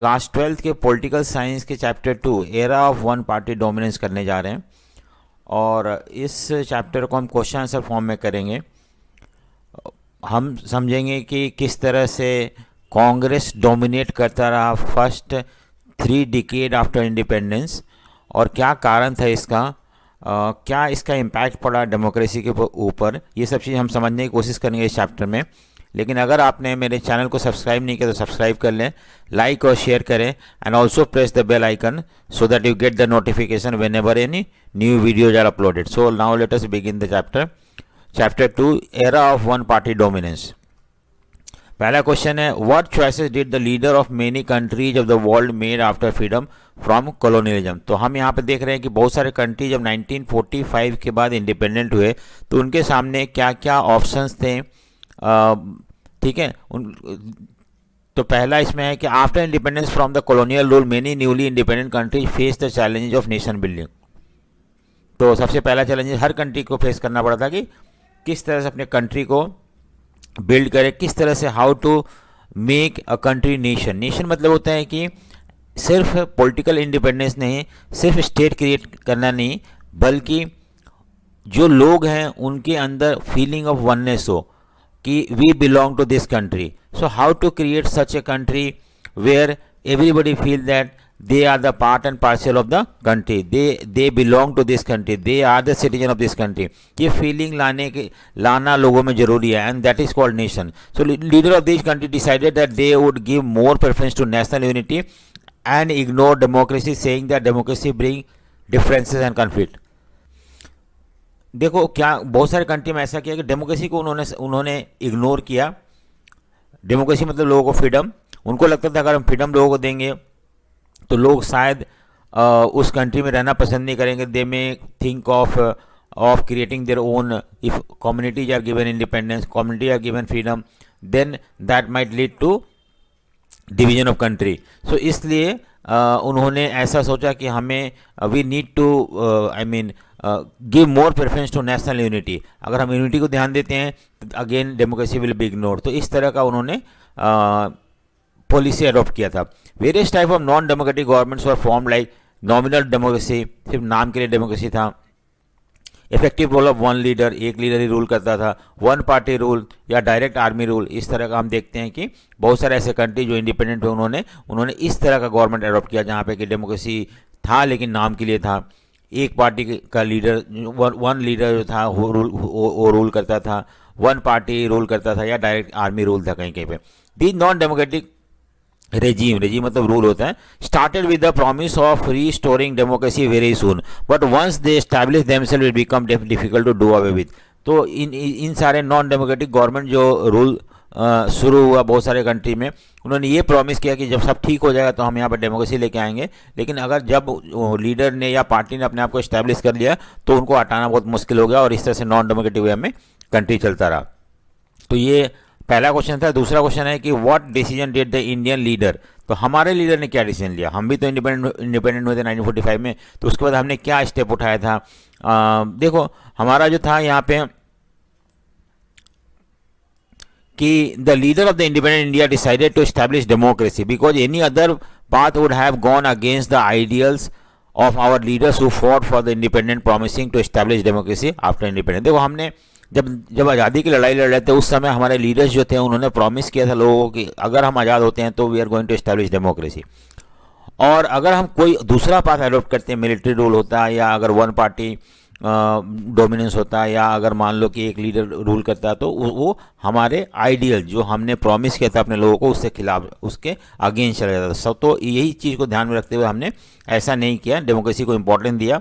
Class 12th के political science के chapter 2 era of one party dominance करने जा रहे हैं और इस चैप्टर को हम क्वेश्चन आंसर फॉर्म में करेंगे। हम समझेंगे कि किस तरह से कांग्रेस डोमिनेट करता रहा फर्स्ट 3 डिकेड आफ्टर इंडिपेंडेंस और क्या कारण था इसका, क्या इसका इम्पैक्ट पड़ा डेमोक्रेसी के ऊपर। ये सब चीज़ हम समझने की कोशिश करेंगे इस चैप्टर में। लेकिन अगर आपने मेरे चैनल को सब्सक्राइब नहीं किया तो सब्सक्राइब कर लें, लाइक और शेयर करें and also press the bell icon so that you get the notification whenever any new videos are uploaded. So now let us begin the chapter 2 era of one party dominance. पहला question है, what choices did the leader of many countries of the world made after freedom from colonialism. तो हम यहाँ पे देख रहे हैं कि बहुत सारे कंट्री जब 1945 के बाद इंडिपेंडेंट हुए तो उनके सामने क्या क्या ऑप्शंस थे। ठीक है, तो पहला इसमें है कि after independence from the colonial rule many newly independent countries face the challenges of nation building. तो सबसे पहला चैलेंज हर कंट्री को फेस करना पड़ा था कि किस तरह से अपने कंट्री को बिल्ड करे, किस तरह से how to make a country nation. Nation मतलब होता है कि सिर्फ पॉलिटिकल इंडिपेंडेंस नहीं, सिर्फ स्टेट क्रिएट करना नहीं, बल्कि जो लोग हैं उनके अंदर फीलिंग ऑफ वननेस हो कि we belong to this country. So how to create such a country where everybody feel that they are the part and parcel of the country, they belong to this country, they are the citizen of this country। ये feeling लाना लोगों में जरूरी है and that is called nation। So leader of this country decided that they would give more preference to national unity and ignore democracy, saying that democracy bring differences and conflict। देखो क्या बहुत सारे country में ऐसा किया कि democracy को उन्होंने इग्नोर किया। डेमोक्रेसी मतलब लोगों को फ्रीडम, उनको लगता था अगर हम फ्रीडम लोगों को देंगे तो लोग शायद उस कंट्री में रहना पसंद नहीं करेंगे। They may think of creating their own. If communities are given independence, community are given freedom, then that might lead to division of country. So इसलिए उन्होंने ऐसा सोचा कि हमें we need to give more preference to national unity. अगर हम unity को ध्यान देते हैं तो again democracy will be ignore. तो इस तरह का उन्होंने पॉलिसी अडॉप्ट किया था। Various type of non democratic governments were form like nominal democracy, सिर्फ नाम के लिए डेमोक्रेसी था। Effective role of one leader, एक लीडर ही रूल करता था। वन पार्टी रूल या डायरेक्ट आर्मी रूल, इस तरह का हम देखते हैं कि बहुत सारे ऐसे कंट्री जो इंडिपेंडेंट हुए उन्होंने इस तरह का गवर्नमेंट अडॉप्ट किया जहाँ पे कि डेमोक्रेसी था लेकिन नाम के लिए था। एक पार्टी का लीडर, वन लीडर जो था वो रूल करता था, वन पार्टी रूल करता था या डायरेक्ट आर्मी रूल था कहीं कहीं पे। दी नॉन डेमोक्रेटिक regime मतलब रूल होता है, started with the promise of restoring democracy very soon, but once they establish themselves it become difficult to do away with। तो इन सारे नॉन डेमोक्रेटिक गवर्नमेंट जो रूल शुरू हुआ बहुत सारे कंट्री में, उन्होंने ये प्रॉमिस किया कि जब सब ठीक हो जाएगा तो हम यहाँ पर डेमोक्रेसी लेके आएंगे। लेकिन अगर जब लीडर ने या पार्टी ने अपने आप को इस्टेब्लिश कर लिया तो उनको हटाना बहुत मुश्किल हो गया और इस तरह से नॉन डेमोक्रेटिक वे में कंट्री चलता रहा। तो ये पहला क्वेश्चन था। दूसरा क्वेश्चन है कि what decision did the Indian leader. तो हमारे लीडर ने क्या डिसीजन लिया। हम भी तो इंडिपेंडेंट हुए थे 1945 में, तो उसके बाद हमने क्या स्टेप उठाया था। देखो हमारा जो था यहाँ पे कि the leader of the independent India decided to establish democracy because any other path would have gone against the ideals of our leaders who fought for the independent promising to establish democracy after independence. देखो हमने जब आज़ादी की लड़ाई लड़ रहे थे उस समय हमारे लीडर्स जो थे उन्होंने प्रॉमिस किया था लोगों को कि अगर हम आज़ाद होते हैं तो we are going to establish democracy. और अगर हम कोई दूसरा पाथ अडॉप्ट करते हैं, मिलिट्री रूल होता है या अगर वन पार्टी डोमिनेंस होता है या अगर मान लो कि एक लीडर रूल करता है, तो वो हमारे आइडियल जो हमने प्रॉमिस किया था अपने लोगों को उससे खिलाफ, उसके अगेंस्ट चला जाता था सब। तो यही चीज़ को ध्यान में रखते हुए हमने ऐसा नहीं किया, डेमोक्रेसी को इंपॉर्टेंस दिया।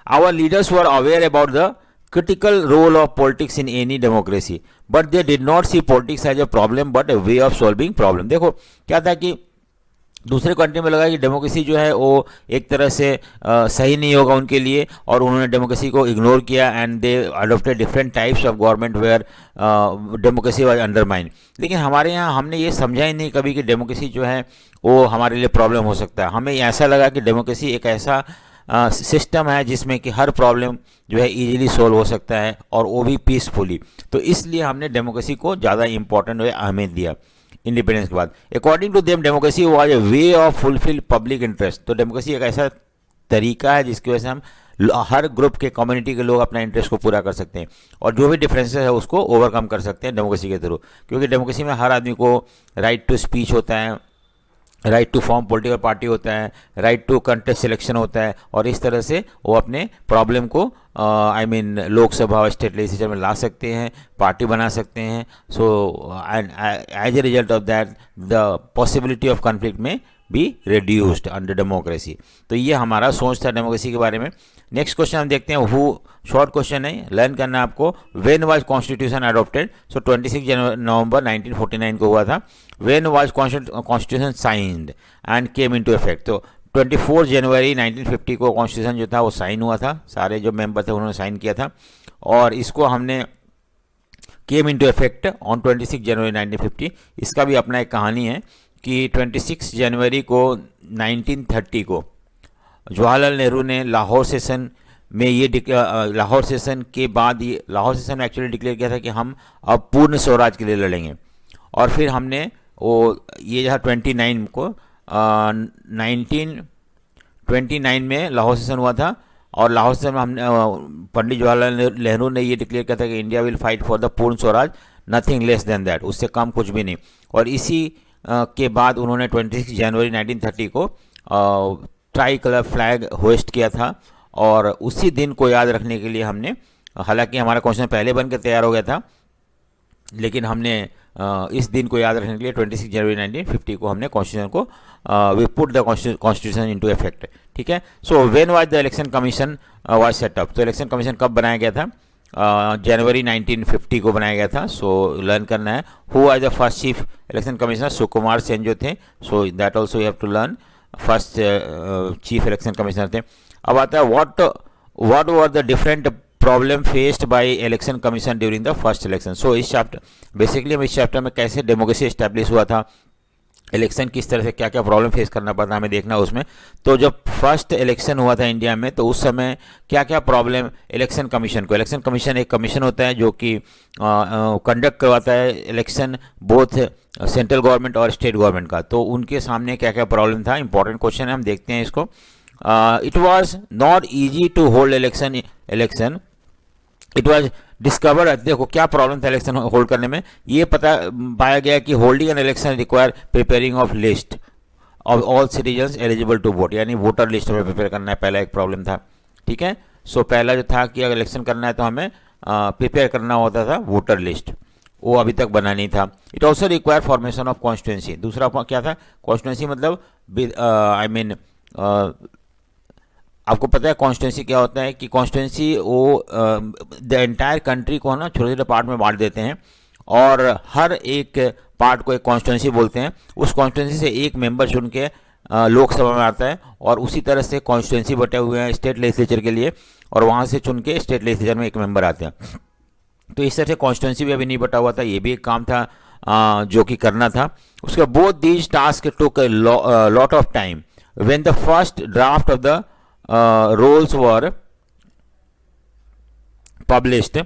Our leaders were aware about the critical role of politics in any democracy, but they did not see politics as a problem but a way of solving problem। देखो क्या था कि दूसरे कंट्री में लगा कि डेमोक्रेसी जो है वो एक तरह से सही नहीं होगा उनके लिए और उन्होंने डेमोक्रेसी को इग्नोर किया and they adopted different types of government where democracy was undermine. लेकिन हमारे यहाँ हमने ये समझा ही नहीं कभी कि डेमोक्रेसी जो है वो हमारे लिए प्रॉब्लम हो सकता है। हमें ऐसा लगा कि डेमोक्रेसी एक ऐसा सिस्टम है जिसमें कि हर प्रॉब्लम जो है इजीली सॉल्व हो सकता है और वो भी पीसफुली। तो इसलिए हमने डेमोक्रेसी को ज़्यादा इंपॉर्टेंट अहमियत दिया। इंडिपेंडेंस के बाद। According to them democracy was a way of fulfil public interest. तो डेमोक्रेसी एक ऐसा तरीका है जिसकी वजह से हम हर ग्रुप के कम्युनिटी के लोग अपना इंटरेस्ट को पूरा कर सकते हैं और जो भी डिफरेंसेस है उसको ओवरकम कर सकते हैं डेमोक्रेसी के थ्रू, क्योंकि डेमोक्रेसी में हर आदमी को राइट टू स्पीच होता है, right to form political party होता है, राइट टू कंटेस्ट सिलेक्शन होता है और इस तरह से वो अपने प्रॉब्लम को लोकसभा और स्टेट लेजिस्लेचर में ला सकते हैं, पार्टी बना सकते हैं। So as a result of that the possibility of conflict may be reduced under democracy. तो ये हमारा सोच था डेमोक्रेसी के बारे में। नेक्स्ट क्वेश्चन हम देखते हैं, हु, शॉर्ट क्वेश्चन है, लर्न करना है आपको। When was constitution adopted? So 26 नवंबर 1949 को हुआ था। When was constitution signed and came into effect? तो 24 जनवरी 1950 को कॉन्स्टिट्यूशन जो था वो साइन हुआ था, सारे जो मेंबर थे उन्होंने साइन किया था और इसको हमने केम इनटू इफेक्ट ऑन 26 जनवरी 1950। इसका भी अपना एक कहानी है कि 26 जनवरी को 1930 को जवाहरलाल नेहरू ने लाहौर सेशन में लाहौर सेशन के बाद ये लाहौर सेशन में एक्चुअली डिक्लेयर किया था कि हम अब पूर्ण स्वराज के लिए लड़ेंगे। और फिर हमने वो ये जो 29 को 1929 में लाहौर सेशन हुआ था और लाहौर सेशन में हमने पंडित जवाहरलाल नेहरू ने ये डिक्लेयर किया था कि India will fight for the Purna Swaraj, nothing less than that, उससे कम कुछ भी नहीं। और इसी के बाद उन्होंने 26 जनवरी 1930 को ट्राई कलर फ्लैग होस्ट किया था और उसी दिन को याद रखने के लिए हमने, हालांकि हमारा क्वेश्चन पहले बनकर तैयार हो गया था लेकिन हमने इस दिन को याद रखने के लिए 26 जनवरी 1950 को हमने कॉन्स्टिट्यूशन को we put the constitution into effect. ठीक है। So when was the election commission was setup? तो इलेक्शन कमीशन कब बनाया गया था? जनवरी 1950 को बनाया गया था। सो लर्न करना है, who was the first chief election commissioner? Sukumar Sen जो थे। So that also you have to learn, first chief election commissioner थे। अब आता है what were the different problem faced by election commission during the first election? So इस chapter basically हम इस chapter में कैसे डेमोक्रेसी एस्टैब्लिश हुआ था, इलेक्शन किस तरह से क्या क्या प्रॉब्लम फेस करना पड़ता हमें देखना उसमें। तो जब फर्स्ट इलेक्शन हुआ था इंडिया में तो उस समय क्या क्या प्रॉब्लम इलेक्शन कमीशन को, इलेक्शन कमीशन एक कमीशन होता है जो कि कंडक्ट करवाता है इलेक्शन बोथ सेंट्रल गवर्नमेंट और स्टेट गवर्नमेंट का, तो उनके सामने क्या क्या प्रॉब्लम था, इंपॉर्टेंट क्वेश्चन है, हम देखते हैं इसको। It was not easy to hold election it was discover, देखो क्या प्रॉब्लम था इलेक्शन होल्ड करने में, ये पता पाया गया कि holding an election require preparing of list of all citizens eligible to vote, यानी वोटर लिस्ट में प्रिपेयर करना है, पहला एक प्रॉब्लम था। ठीक है। सो पहला जो था कि अगर इलेक्शन करना है तो हमें प्रिपेयर करना होता था वोटर लिस्ट, वो अभी तक बना नहीं था। It also require formation of constituency, दूसरा क्या था कॉन्स्टिट्यूंसी मतलब आपको पता है कॉन्स्टिट्यूंसी क्या होता है कि कॉन्स्टिट्यूंसी वो द एंटायर कंट्री को ना छोटे छोटे पार्ट में बांट देते हैं और हर एक पार्ट को एक कॉन्स्टिट्यूंसी बोलते हैं। उस कॉन्स्टिट्यूंसी से एक मेंबर चुन के लोकसभा में आता है और उसी तरह से कॉन्स्टिट्यूंसी बटे हुए हैं स्टेट लेजिस्लेचर के लिए और वहाँ से चुन के स्टेट लेजिस्लेचर में एक मेंबर आते हैं। तो इस तरह से कॉन्स्टिट्यूंसी भी अभी नहीं बटा हुआ था, ये भी एक काम था जो कि करना था। उसके both these task took lot of time when the first draft of the rolls were published.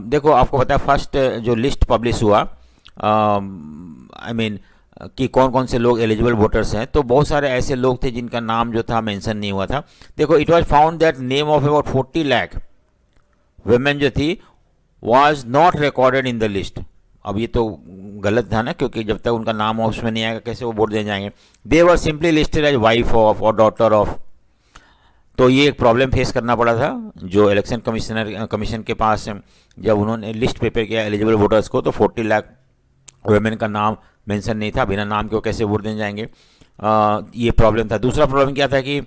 देखो आपको पता है फर्स्ट जो लिस्ट पब्लिश हुआ कि कौन कौन से लोग एलिजिबल वोटर्स हैं, तो बहुत सारे ऐसे लोग थे जिनका नाम जो था मेंशन नहीं हुआ था। देखो it was found that name of about 40 lakh women जो थी was not recorded in the list. अब ये तो गलत था ना, क्योंकि जब तक उनका नाम उसमें नहीं आएगा कैसे वो वोट देने जाएंगे। They were simply listed as wife of और डॉटर ऑफ। तो ये एक प्रॉब्लम फेस करना पड़ा था जो इलेक्शन कमीशन के पास जब उन्होंने लिस्ट प्रिपेयर किया एलिजिबल वोटर्स को, तो 40 लाख वुमेन का नाम मेंशन नहीं था, बिना नाम के वो कैसे वोट देने जाएंगे, ये प्रॉब्लम था। दूसरा प्रॉब्लम क्या था कि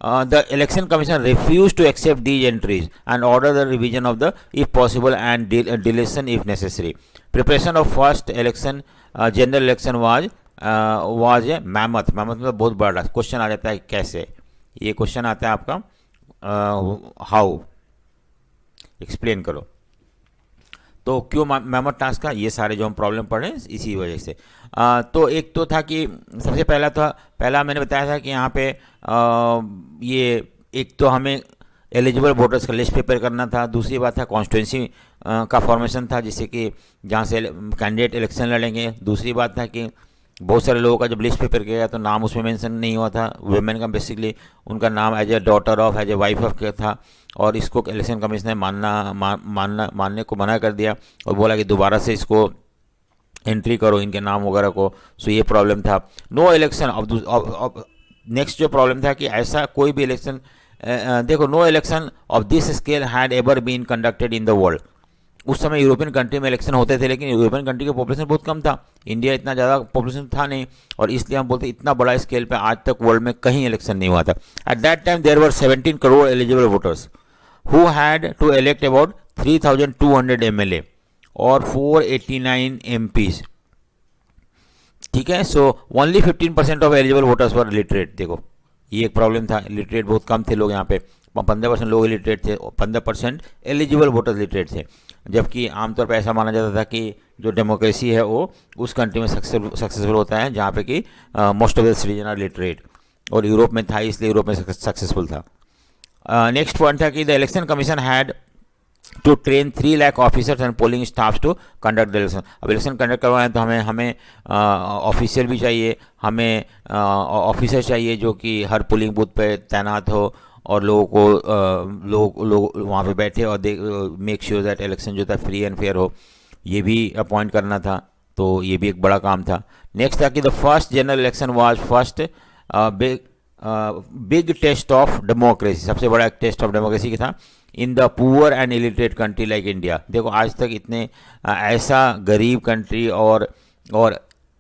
the election commission refuse to accept these entries and order the revision of the if possible and deletion if necessary. Preparation of first election general election was a mammoth मतलब बहुत बड़ा question आ जाता है कैसे, ये क्वेश्चन आता है आपका हाउ, एक्सप्लेन करो। तो क्यों मैमथ टास्क का, ये सारे जो हम प्रॉब्लम पढ़े इसी वजह से। तो एक तो था कि सबसे पहला मैंने बताया था कि यहाँ पे ये एक तो हमें एलिजिबल वोटर्स का लिस्ट प्रिपेयर करना था। दूसरी बात था कॉन्स्टिट्यूंसी का फॉर्मेशन था, जिससे कि जहाँ से कैंडिडेट इलेक्शन लड़ेंगे। दूसरी बात था कि बहुत सारे लोगों का जब लिस्ट प्रिपेयर किया गया तो नाम उसमें मेंशन नहीं हुआ था वुमेन का, बेसिकली उनका नाम as a daughter of, as a wife of का था, और इसको इलेक्शन कमीशन ने मानने को मना कर दिया और बोला कि दोबारा से इसको एंट्री करो इनके नाम वगैरह को। सो ये प्रॉब्लम था। नो इलेक्शन अब नेक्स्ट जो प्रॉब्लम था कि ऐसा कोई भी इलेक्शन, देखो, no election of this scale had ever been conducted in the world. उस समय यूरोपियन कंट्री में इलेक्शन होते थे, लेकिन यूरोपियन कंट्री का पॉपुलेशन बहुत कम था, इंडिया इतना ज़्यादा पॉपुलेशन था नहीं, और इसलिए हम बोलते हैं इतना बड़ा स्केल पे आज तक वर्ल्ड में कहीं इलेक्शन नहीं हुआ था। At that time there were 17 crore eligible voters who had to elect about 3200 MLA और 489 MPs। ठीक है, so only 15% of eligible voters were illiterate. देखो ये एक प्रॉब्लम था, इलिटरेट बहुत कम थे लोग यहाँ पे, 15% लोग इलिटरेट थे, 15% एलिजिबल वोटर्स इलिटरेट थे। जबकि आमतौर पर ऐसा माना जाता था कि जो डेमोक्रेसी है वो उस कंट्री में सक्सेसफुल होता है जहाँ पे कि most of the citizen are literate, और यूरोप में था इसलिए यूरोप में सक्सेसफुल था। नेक्स्ट पॉइंट था कि the election commission had to train 3 lakh officers and polling staffs to conduct the election. अब इलेक्शन कंडक्ट करवाएं तो हमें ऑफिसर भी चाहिए, हमें ऑफिसर चाहिए जो कि हर पोलिंग बूथ पे तैनात हो और लोगों को लोग वहाँ पे बैठे और मेक श्योर दैट इलेक्शन जो था फ्री एंड फेयर हो, ये भी अपॉइंट करना था। तो ये भी एक बड़ा काम था। नेक्स्ट था कि the first general election was first big test of democracy. सबसे बड़ा एक टेस्ट ऑफ डेमोक्रेसी का था in the poor and illiterate country like India. देखो आज तक इतने ऐसा गरीब कंट्री और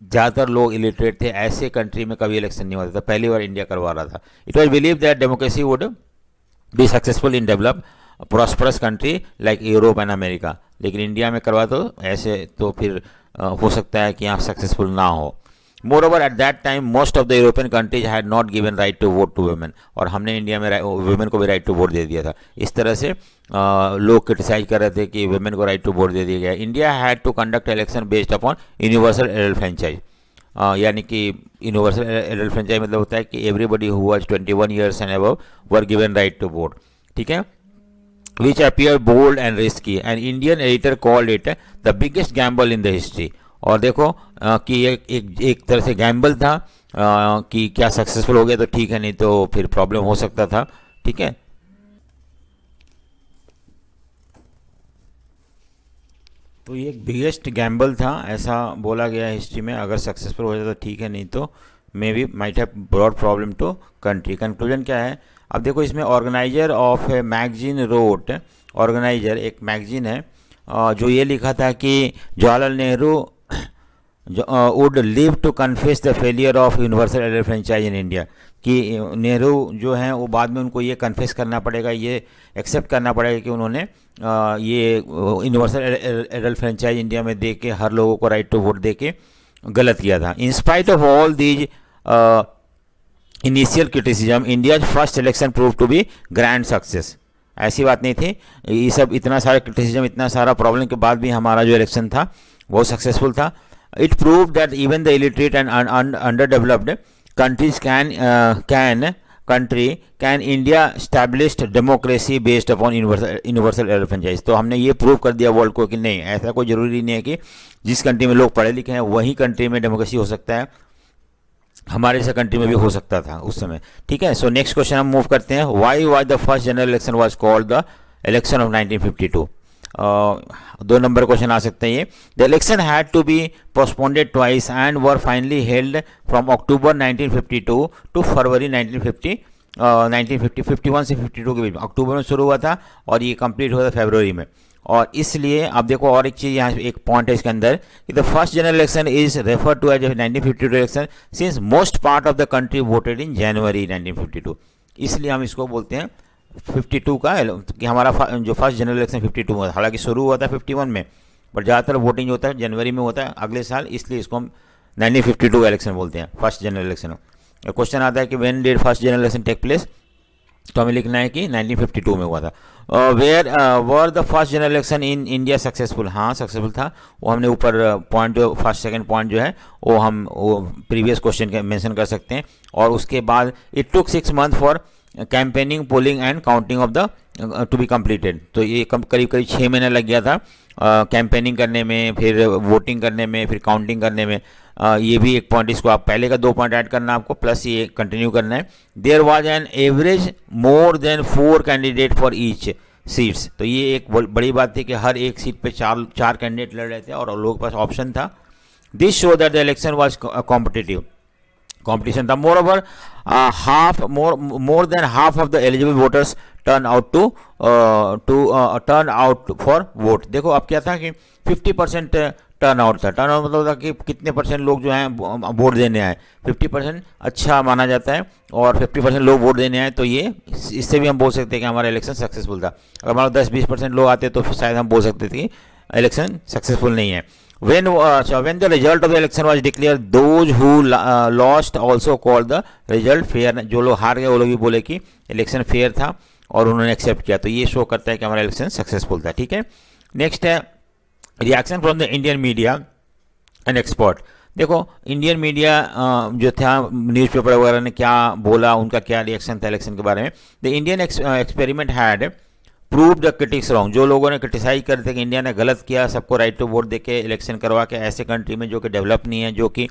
ज़्यादातर लोग इलिटरेट थे, ऐसे कंट्री में कभी इलेक्शन नहीं होता था, पहली बार इंडिया करवा रहा था। It was believe that democracy would be successful in develop prosperous country like Europe and America. लेकिन इंडिया में करवा तो ऐसे तो फिर हो सकता है कि यहाँ सक्सेसफुल ना हो। Moreover, at that time, most of the European countries had not given right to vote to women, और हमने इंडिया में वुमेन को भी राइट टू वोट दे दिया था। इस तरह से लोग क्रिटिसाइज कर रहे थे कि वुमेन को राइट टू वोट दे दिया गया। India had to conduct election based upon universal adult franchise, यानी कि यूनिवर्सल एडल्ट फ्रेंचाइज मतलब होता है कि everybody who was 21 years and above were given right to vote. ठीक है, which appeared bold and risky, and Indian editor called it the biggest gamble in the history। और देखो कि एक तरह से गैम्बल था कि क्या सक्सेसफुल हो गया तो ठीक है, नहीं तो फिर प्रॉब्लम हो सकता था। ठीक है, तो ये एक बिगेस्ट गैम्बल था, ऐसा बोला गया हिस्ट्री में। अगर सक्सेसफुल हो जाता तो ठीक है, नहीं तो maybe might have brought problem to country. Conclusion क्या है, अब देखो इसमें organizer of a magazine wrote, organizer एक मैगजीन है जो ये लिखा था कि Jawaharlal Nehru would live to confess the failure of universal adult franchise in India, कि नेहरू जो हैं वो बाद में उनको ये कन्फेस करना पड़ेगा, ये एक्सेप्ट करना पड़ेगा कि उन्होंने ये यूनिवर्सल एडल्ट फ्रेंचाइज इंडिया में दे के हर लोगों को राइट टू वोट दे के गलत किया था। In spite of all these initial criticism, India first election prove to be grand success. ऐसी बात नहीं थी, ये सब इतना सारा क्रिटिसिज्म, इतना सारा प्रॉब्लम के बाद भी हमारा जो इलेक्शन था वो सक्सेसफुल था। It proved that even the illiterate and underdeveloped countries can India established democracy based upon universal adult franchise. तो हमने ये प्रूव कर दिया वर्ल्ड को कि नहीं, ऐसा कोई ज़रूरी नहीं है कि जिस कंट्री में लोग पढ़े लिखे हैं वही कंट्री में डेमोक्रेसी हो सकता है, हमारे जैसे कंट्री में भी हो सकता था उस समय। ठीक है, सो नेक्स्ट क्वेश्चन हम मूव करते हैं। Why was the first general election was called the election of 1952। 2 number question आ सकते हैं ये। The election had to be postponed twice and were finally held from October 1952 to February 1951 से 52 के बीच में। अक्टूबर में शुरू हुआ था और ये कंप्लीट हुआ था फरवरी में। और इसलिए अब देखो और एक चीज़ यहाँ एक पॉइंट है इसके अंदर कि the first general election is refer to as 1952 election since most part of the country voted in January 1952। इसलिए हम इसको बोलते हैं 52 का कि हमारा जो फर्स्ट जनरल इलेक्शन 52 हुआ था। हालांकि शुरू हुआ था 51 में, पर ज़्यादातर वोटिंग होता है जनवरी में होता है अगले साल, इसलिए इसको हम 1952 का इलेक्शन बोलते हैं, फर्स्ट जनरल इलेक्शन। क्वेश्चन आता है कि when did first general election take place, तो हमें लिखना है कि 1952 में हुआ था। Where were the first general election in India successful, हाँ सक्सेसफुल था। वो हमने ऊपर पॉइंट जो फर्स्ट सेकंड पॉइंट जो है वो हम प्रीवियस क्वेश्चन के मेंशन कर सकते हैं। और उसके बाद it took 6 month for campaigning, polling and counting of the to be completed. तो ये करीब करीब 6 महीने लग गया था कैंपेनिंग करने में, फिर वोटिंग करने में, फिर काउंटिंग करने में। ये भी एक पॉइंट, इसको आप पहले का 2 पॉइंट ऐड करना आपको, प्लस ये कंटिन्यू करना है। There was an average more than 4 candidate for each seats. तो ये एक बड़ी बात थी कि हर एक सीट पे चार कैंडिडेट लड़ रहे थे और लोगों के पास ऑप्शन था। This show that the election was competitive, competition था। Moreover, more than half of the eligible voters turn out for vote। देखो अब क्या था कि 50% टर्न आउट था। टर्न आउट मतलब था कि कितने परसेंट लोग जो हैं वोट देने आए। 50% अच्छा माना जाता है और 50% लोग वोट देने आए, तो ये इससे भी हम बोल सकते हैं कि हमारा इलेक्शन सक्सेसफुल था। अगर हमारा 10-20% लोग आते तो शायद हम बोल सकते थे कि इलेक्शन सक्सेसफुल नहीं है। When the result of the election was declared, those who lost also called the result fair। जो लोग हार गए वो लोग भी बोले कि इलेक्शन फेयर था और उन्होंने एक्सेप्ट किया। तो ये शो करता है कि हमारा इलेक्शन सक्सेसफुल था। ठीक है, नेक्स्ट है reaction from the Indian media and expert. देखो इंडियन मीडिया जो था, न्यूज़पेपर वगैरह ने क्या बोला, उनका क्या रिएक्शन था इलेक्शन के बारे में। The Indian experiment had prove the critics wrong. जो लोगों ने क्रिटिसाइज कर थे कि इंडिया ने गलत किया, सबको राइट टू वोट देके इलेक्शन करवा के, ऐसे कंट्री में जो कि डेवलप नहीं है, जो कि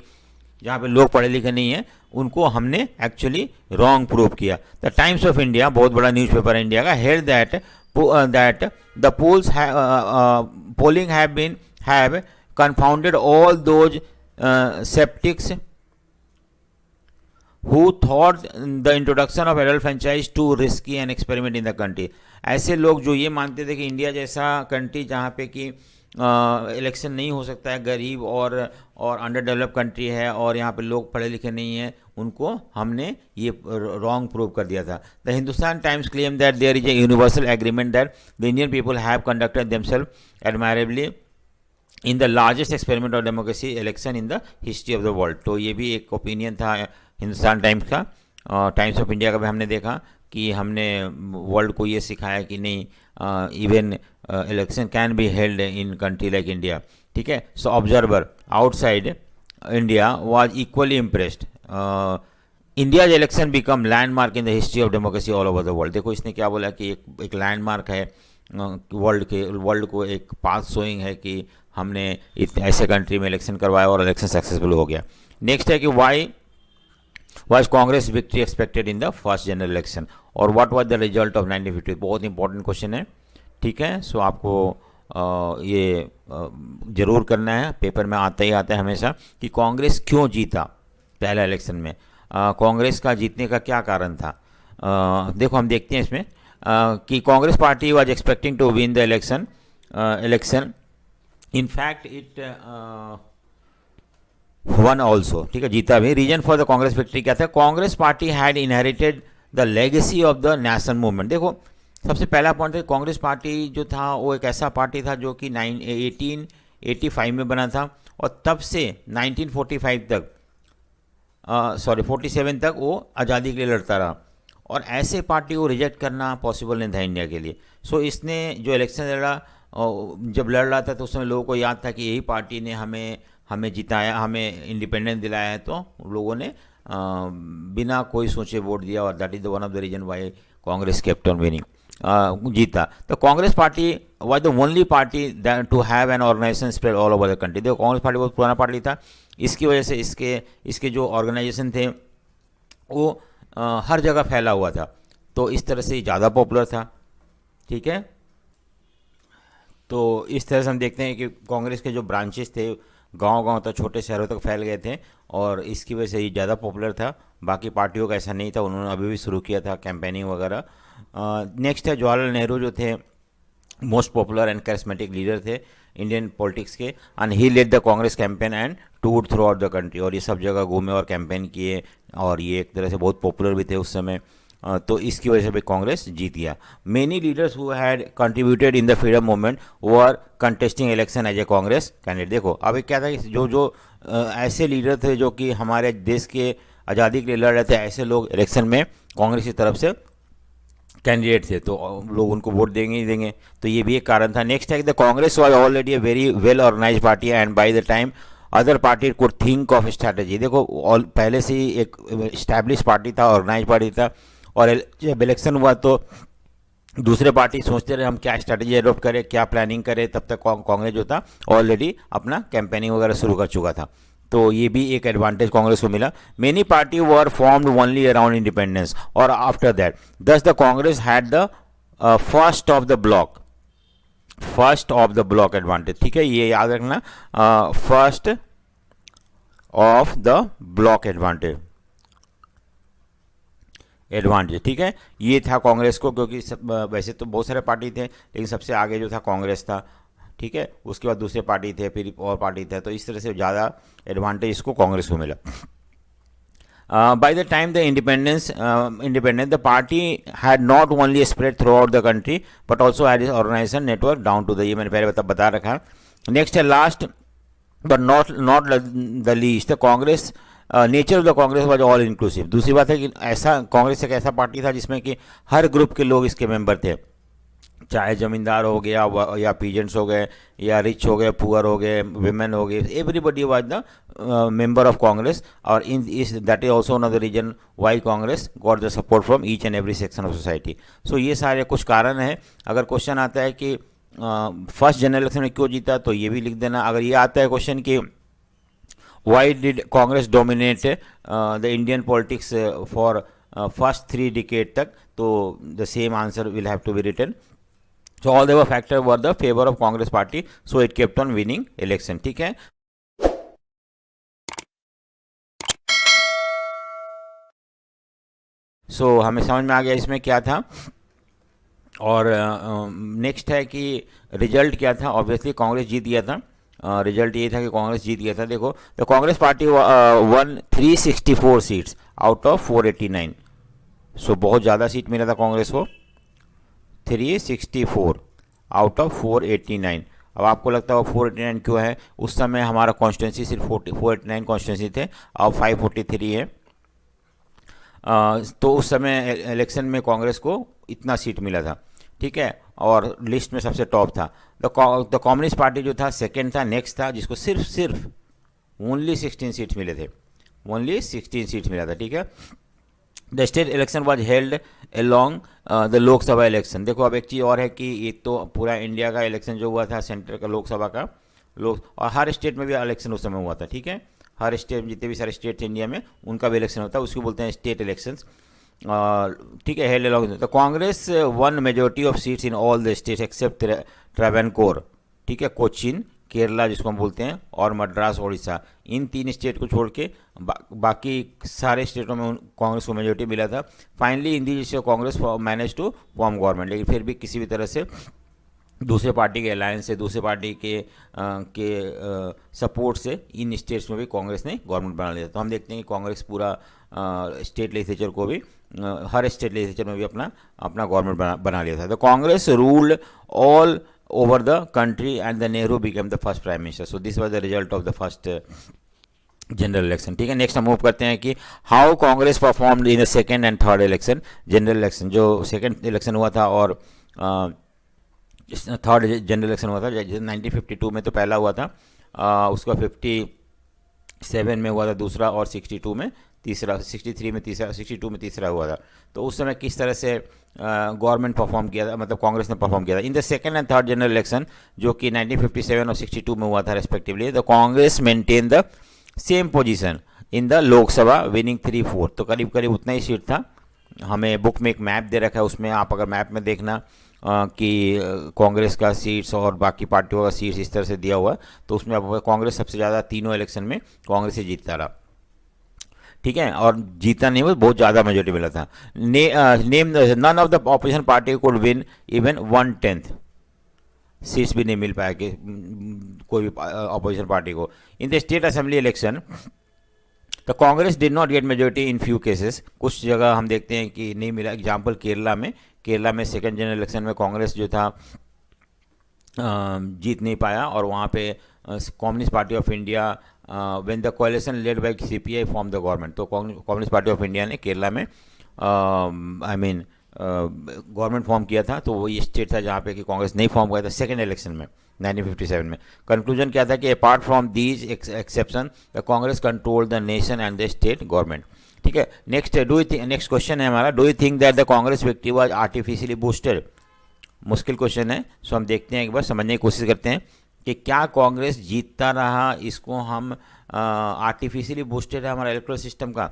जहाँ पे लोग पढ़े लिखे नहीं है, उनको हमने एक्चुअली रॉन्ग प्रूव किया। द टाइम्स ऑफ इंडिया, बहुत बड़ा न्यूज़पेपर है इंडिया का, held that the polling have confounded all those skeptics who thought the introduction of adult franchise too risky and experiment in the country। ऐसे लोग जो ये मानते थे कि इंडिया जैसा कंट्री जहाँ पे कि इलेक्शन नहीं हो सकता है, गरीब और अंडर डेवलप कंट्री है और यहाँ पे लोग पढ़े लिखे नहीं हैं, उनको हमने ये रॉन्ग प्रूव कर दिया था। The Hindustan Times claim that there is a universal agreement that the Indian people have conducted themselves admirably in the largest experiment of democracy election in the history of the world. तो ये भी एक opinion था Hindustan Times का। Times of India का भी हमने देखा कि हमने वर्ल्ड को ये सिखाया कि नहीं, even election can be held in country like India. ठीक है, so observer outside India was equally impressed. India's election become landmark in the history of democracy all over the world. देखो इसने क्या बोला कि एक लैंडमार्क है वर्ल्ड को एक पाथ शोइंग है कि हमने ऐसे कंट्री में इलेक्शन करवाया और इलेक्शन सक्सेसफुल हो गया। नेक्स्ट है कि why was Congress victory expected in the first general election और what was the result of 1950। बहुत इंपॉर्टेंट क्वेश्चन है। ठीक है, सो आपको ये जरूर करना है, पेपर में आता ही आता है हमेशा कि कांग्रेस क्यों जीता पहला इलेक्शन में, कांग्रेस का जीतने का क्या कारण था। देखो हम देखते हैं इसमें कि Congress party was expecting to win the election in fact it won also. ठीक है, जीता भी। Reason for the Congress victory क्या था, Congress party had inherited the legacy of the national movement. देखो सबसे पहला पॉइंट है, कांग्रेस पार्टी जो था वो एक ऐसा पार्टी था जो कि 1885 में बना था और तब से 1945 तक 47 तक वो आज़ादी के लिए लड़ता रहा और ऐसे पार्टी को रिजेक्ट करना पॉसिबल नहीं था इंडिया के लिए। सो इसने जो इलेक्शन लड़ा, जब लड़ रहा था तो उस समय लोगों को याद था कि यही पार्टी ने हमें जिताया, हमें इंडिपेंडेंस दिलाया है, तो लोगों ने बिना कोई सोचे वोट दिया और that is the one of the reason why Congress kept on winning, जीता। तो Congress party was the only party to have an organization spread all over the country. देखो कांग्रेस पार्टी बहुत पुराना पार्टी था, इसकी वजह से इसके जो ऑर्गेनाइजेशन थे वो हर जगह फैला हुआ था, तो इस तरह से ज़्यादा पॉपुलर था। ठीक है, तो इस तरह से हम देखते हैं कि कांग्रेस के जो ब्रांचेस थे गांव-गांव तक, छोटे शहरों तक फैल गए थे और इसकी वजह से ये ज़्यादा पॉपुलर था। बाकी पार्टियों का ऐसा नहीं था, उन्होंने अभी भी शुरू किया था कैंपेनिंग वगैरह। नेक्स्ट है जवाहरलाल नेहरू जो थे most popular and charismatic leader थे इंडियन पॉलिटिक्स के and he led the Congress campaign and tour throughout the country. और ये सब जगह घूमे और कैंपेन किए और ये एक तरह से बहुत पॉपुलर भी थे उस समय, तो इसकी वजह से भी कांग्रेस जीत गया। Many leaders who had contributed in the freedom movement were contesting election as a Congress candidate. देखो अब क्या था कि जो ऐसे लीडर थे जो कि हमारे देश के आज़ादी के लिए लड़ रहे थे, ऐसे लोग इलेक्शन में कांग्रेस की तरफ से कैंडिडेट थे, तो लोग उनको वोट देंगे ही देंगे, तो ये भी एक कारण था। नेक्स्ट है कि the Congress was already a very well organized party and by the time other party could think of strategy. देखो पहले से ही एक इस्टेब्लिश पार्टी था, ऑर्गेनाइज पार्टी था और जब इलेक्शन हुआ तो दूसरे पार्टी सोचते रहे हम क्या स्ट्रैटेजी अडॉप्ट करें, क्या प्लानिंग करें, तब तक कांग्रेस जो था ऑलरेडी अपना कैंपेनिंग वगैरह शुरू कर चुका था। तो ये भी एक एडवांटेज कांग्रेस को मिला। Many party were formed only around independence और आफ्टर दैट, दस the Congress had the first of the block, first of the block advantage. ठीक है, ये याद रखना, first of the block advantage, ठीक है। ये था कांग्रेस को, क्योंकि वैसे तो बहुत सारे पार्टी थे लेकिन सबसे आगे जो था कांग्रेस था। ठीक है, उसके बाद दूसरे पार्टी थे, फिर और पार्टी थे, तो इस तरह से ज़्यादा एडवांटेज इसको कांग्रेस को मिला। By the time the independence, the party had not only spread throughout the country but also had its organization network down to the, ये मैंने पहले बता रखा है। नेक्स्ट है last but not the least, the Congress, nature of the Congress was all inclusive. दूसरी बात है कि ऐसा कांग्रेस एक ऐसा पार्टी था जिसमें कि हर ग्रुप के लोग इसके मेंबर थे, चाहे जमींदार हो गया या पीजेंट्स हो गए या रिच हो गए, पुअर हो गए, विमेन हो गए, everybody was the member of Congress. और इन इस that is also one of the reason why Congress got the support from each and every section of society. सो ये सारे कुछ कारण हैं। अगर क्वेश्चन आता है कि फर्स्ट जनरल इलेक्शन में क्यों जीता, तो ये भी लिख देना। अगर ये आता है क्वेश्चन कि why did Congress dominate the Indian politics for first 3 decade तक, तो the same answer will have to be written. So all the factors were the favor of Congress party, so it kept on winning election। ठीक है, so हमें समझ में आ गया इसमें क्या था। और नेक्स्ट है कि रिजल्ट क्या था। ऑब्वियसली कांग्रेस जीत गया था, रिजल्ट ये था कि कांग्रेस जीत गया था। देखो, the Congress party one 364 seats out of 489। सो बहुत ज़्यादा सीट मिला था कांग्रेस को, 364 आउट ऑफ 489। अब आपको लगता है 489 क्यों है? उस समय हमारा कॉन्स्टिट्यूंसी सिर्फ 489 कॉन्स्टिट्यूंसी थे, अब 543 है। तो उस समय इलेक्शन में कांग्रेस को इतना सीट मिला था। ठीक है, और लिस्ट में सबसे टॉप था। द कम्युनिस्ट पार्टी जो था सेकेंड था, नेक्स्ट था, जिसको सिर्फ ओनली 16 सीट्स मिले थे, ओनली 16 सीट्स मिला था। ठीक है, the state election was held along the Lok Sabha election. देखो, अब एक चीज़ और है कि एक तो पूरा इंडिया का इलेक्शन जो हुआ था सेंटर का लोकसभा का, और हर स्टेट में भी इलेक्शन उस समय हुआ था। ठीक है, हर स्टेट, जितने भी सारे स्टेट थे इंडिया में, उनका भी इलेक्शन होता है, उसको बोलते हैं स्टेट इलेक्शंस। ठीक है, held along the Congress won majority of seats in all the states except Travancore. ठीक है, कोचिन, केरला जिसको हम बोलते हैं, और मद्रास, उड़ीसा, इन 3 स्टेट को छोड़ के बाकी सारे स्टेटों में कांग्रेस को मेजोरिटी मिला था। Finally in the Congress manage to form government, लेकिन फिर भी किसी भी तरह से दूसरे पार्टी के अलायंस से, दूसरे पार्टी के सपोर्ट से इन स्टेट्स में भी कांग्रेस ने गवर्नमेंट बना लिया। तो हम देखते हैं कि कांग्रेस पूरा स्टेट लेजिस्लेचर को भी, हर स्टेट लेजिस्लेचर में भी अपना गवर्नमेंट बना लिया था। The Congress ruled all over the country and the Nehru became the first prime minister. So this was the result of the first general election. ठीक है, नेक्स्ट हम मूव करते हैं कि how Congress performed in the second and third election. General election जो second election हुआ था और थर्ड जनरल इलेक्शन हुआ था, जैसे 1952 में तो पहला हुआ था, उसका 57 में हुआ था दूसरा, और 62 में तीसरा, 63 में तीसरा, 62 में तीसरा हुआ था। तो उस समय किस तरह से गवर्नमेंट परफॉर्म किया था, मतलब कांग्रेस ने परफॉर्म किया था in the second and third general election, जो कि 1957 और 62 में हुआ था respectively. The Congress maintain the same position in the Lok Sabha, winning 3-4। तो करीब करीब उतना ही सीट था। हमें बुक में एक मैप दे रखा है, उसमें आप अगर मैप में देखना कि कांग्रेस का सीट्स और बाकी पार्टियों का सीट्स इस तरह से दिया हुआ है, तो उसमें आप कांग्रेस सबसे ज़्यादा तीनों इलेक्शन में कांग्रेस ही जीतता रहा। ठीक है, और जीता नहीं, वो बहुत ज़्यादा मेजोरिटी मिला था। Name none of the opposition party could win even 1/10 seats भी नहीं मिल पाया कि कोई भी ऑपोजिशन पार्टी को। In the state assembly election the Congress did not gate majority in few cases. कुछ जगह हम देखते हैं कि नहीं मिला। एग्जाम्पल केरला में सेकेंड जनरल इलेक्शन में कांग्रेस जो था जीत नहीं पाया, और वहाँ पे communist party of India when the कोalition led by CPI form the government. तो कम्युनिस्ट पार्टी ऑफ इंडिया ने केरला में गवर्नमेंट फॉर्म किया था। तो वो ये स्टेट था जहाँ पे कि कांग्रेस नहीं फॉर्म किया था सेकेंड इलेक्शन में 1957 में। कंक्लूजन क्या था कि apart from these exception the Congress control the nation and the state government. ठीक है। नेक्स्ट क्वेश्चन है हमारा, do you think that the Congress victory was artificially boosted? मुश्किल क्वेश्चन है, सो हम देखते हैं, एक बार समझने की कोशिश करते हैं कि क्या कांग्रेस जीतता रहा, इसको हम आर्टिफिशियली बूस्टेड है हमारा इलेक्टोरल सिस्टम का,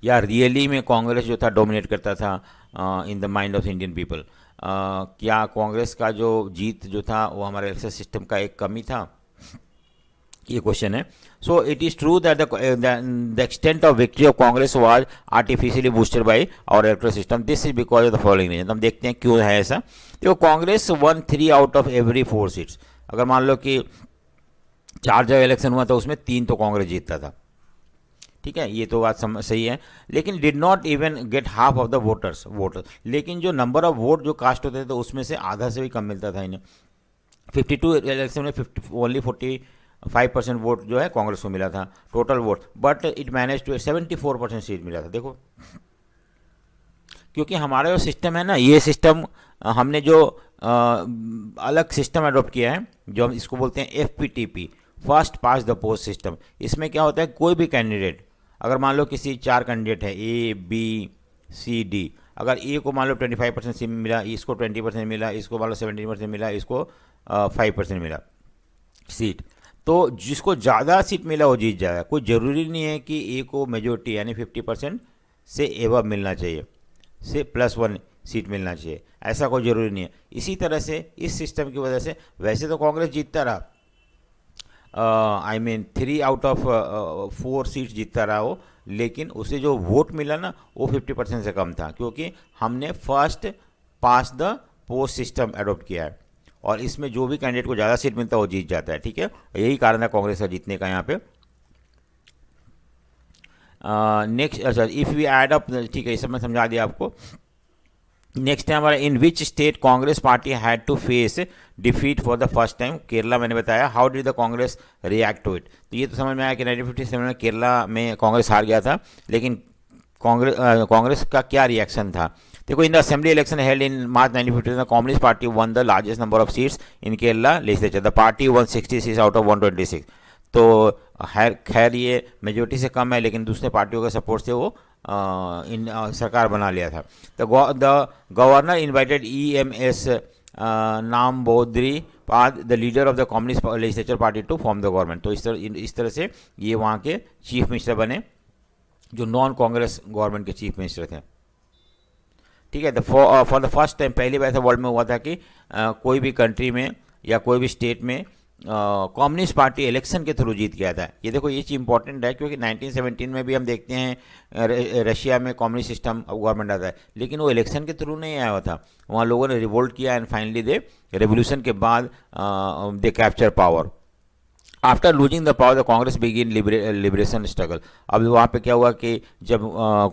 या रियली में कांग्रेस जो था डोमिनेट करता था in the mind of Indian people? क्या कांग्रेस का जो जीत जो था वो हमारे इलेक्शन सिस्टम का एक कमी था, ये क्वेश्चन है। So it is true that the extent of victory of Congress was artificially boosted by our electoral system, this is because of the following reason. हम देखते हैं क्यों है ऐसा। देखो, Congress won 3 out of every 4 seats. अगर मान लो कि 4 जगह इलेक्शन हुआ तो उसमें 3 तो कांग्रेस जीतता था, ठीक है, ये तो बात सही है। लेकिन did not even get half of the voters, लेकिन जो नंबर ऑफ वोट जो कास्ट होते थे तो उसमें से आधा से भी कम मिलता था इन्हें। 52 इलेक्शन में ओनली 45% वोट जो है कांग्रेस को मिला था total vote, but it manage to 74% seat मिला था। देखो, क्योंकि हमारा जो सिस्टम है ना, ये सिस्टम हमने जो अलग सिस्टम अडोप्ट किया है, जो हम इसको बोलते हैं FPTP, first pass the post system. इसमें क्या होता है, कोई भी कैंडिडेट, अगर मान लो किसी 4 कैंडिडेट है A B C D, अगर A को मान लो 25% सीट मिला, इसको 20% मिला, इसको मान लो 17% मिला, इसको 5% मिला सीट, तो जिसको ज़्यादा सीट मिला वो जीत जाएगा। कोई ज़रूरी नहीं है कि A को मेजोरिटी यानी 50% से एवब मिलना चाहिए, से +1 सीट मिलना चाहिए, ऐसा कोई ज़रूरी नहीं है। इसी तरह से इस सिस्टम की वजह से वैसे तो कांग्रेस जीतता रहा, I mean 3 out of 4 seats जीतता रहा वो, लेकिन उसे जो वोट मिला ना वो 50% से कम था, क्योंकि हमने first pass the post system adopt किया है, और इसमें जो भी कैंडिडेट को ज़्यादा सीट मिलता है वो जीत जाता है, ठीक है। यही कारण है कांग्रेस का जीतने का यहाँ पे। नेक्स्ट, अच्छा, इफ़ वी ऐड अप, ठीक है, इस सब मैं समझा दिया आपको। नेक्स्ट है हमारा, in which state Congress party had to face defeat for the first time? Kerala मैंने बताया। How did the Congress react to it? तो ये तो समझ में आया कि 1957 में केरला में कांग्रेस हार गया था, लेकिन कांग्रेस का क्या रिएक्शन था? देखो, in the assembly election held in March 1957 the communist party one the largest number of seats in Kerala legislature. The party one 66 out of 126। तो खैर ये मेजोरिटी से कम है, लेकिन दूसरे पार्टियों के सपोर्ट से वो सरकार बना लिया था। The governor invited EMS Namboodiripad, the leader of the communist legislature party, to form the government. तो इस तरह से ये वहाँ के चीफ मिनिस्टर बने, जो नॉन कांग्रेस गवर्नमेंट के चीफ मिनिस्टर थे, ठीक है। फॉर द फर्स्ट टाइम, पहली बार ऐसा वर्ल्ड में हुआ था कि कोई भी कंट्री में या कोई भी स्टेट में कम्युनिस्ट पार्टी इलेक्शन के थ्रू जीत गया था। ये देखो, ये चीज़ इंपॉर्टेंट है, क्योंकि 1917 में भी हम देखते हैं रशिया में कम्युनिस्ट सिस्टम गवर्नमेंट आता है, लेकिन वो इलेक्शन के थ्रू नहीं आया हुआ था। वहाँ लोगों ने रिवोल्ट किया एंड फाइनली दे रेवोल्यूशन के बाद they capture power. After losing the power the Congress begin liberation struggle. अब वहाँ पे क्या हुआ कि जब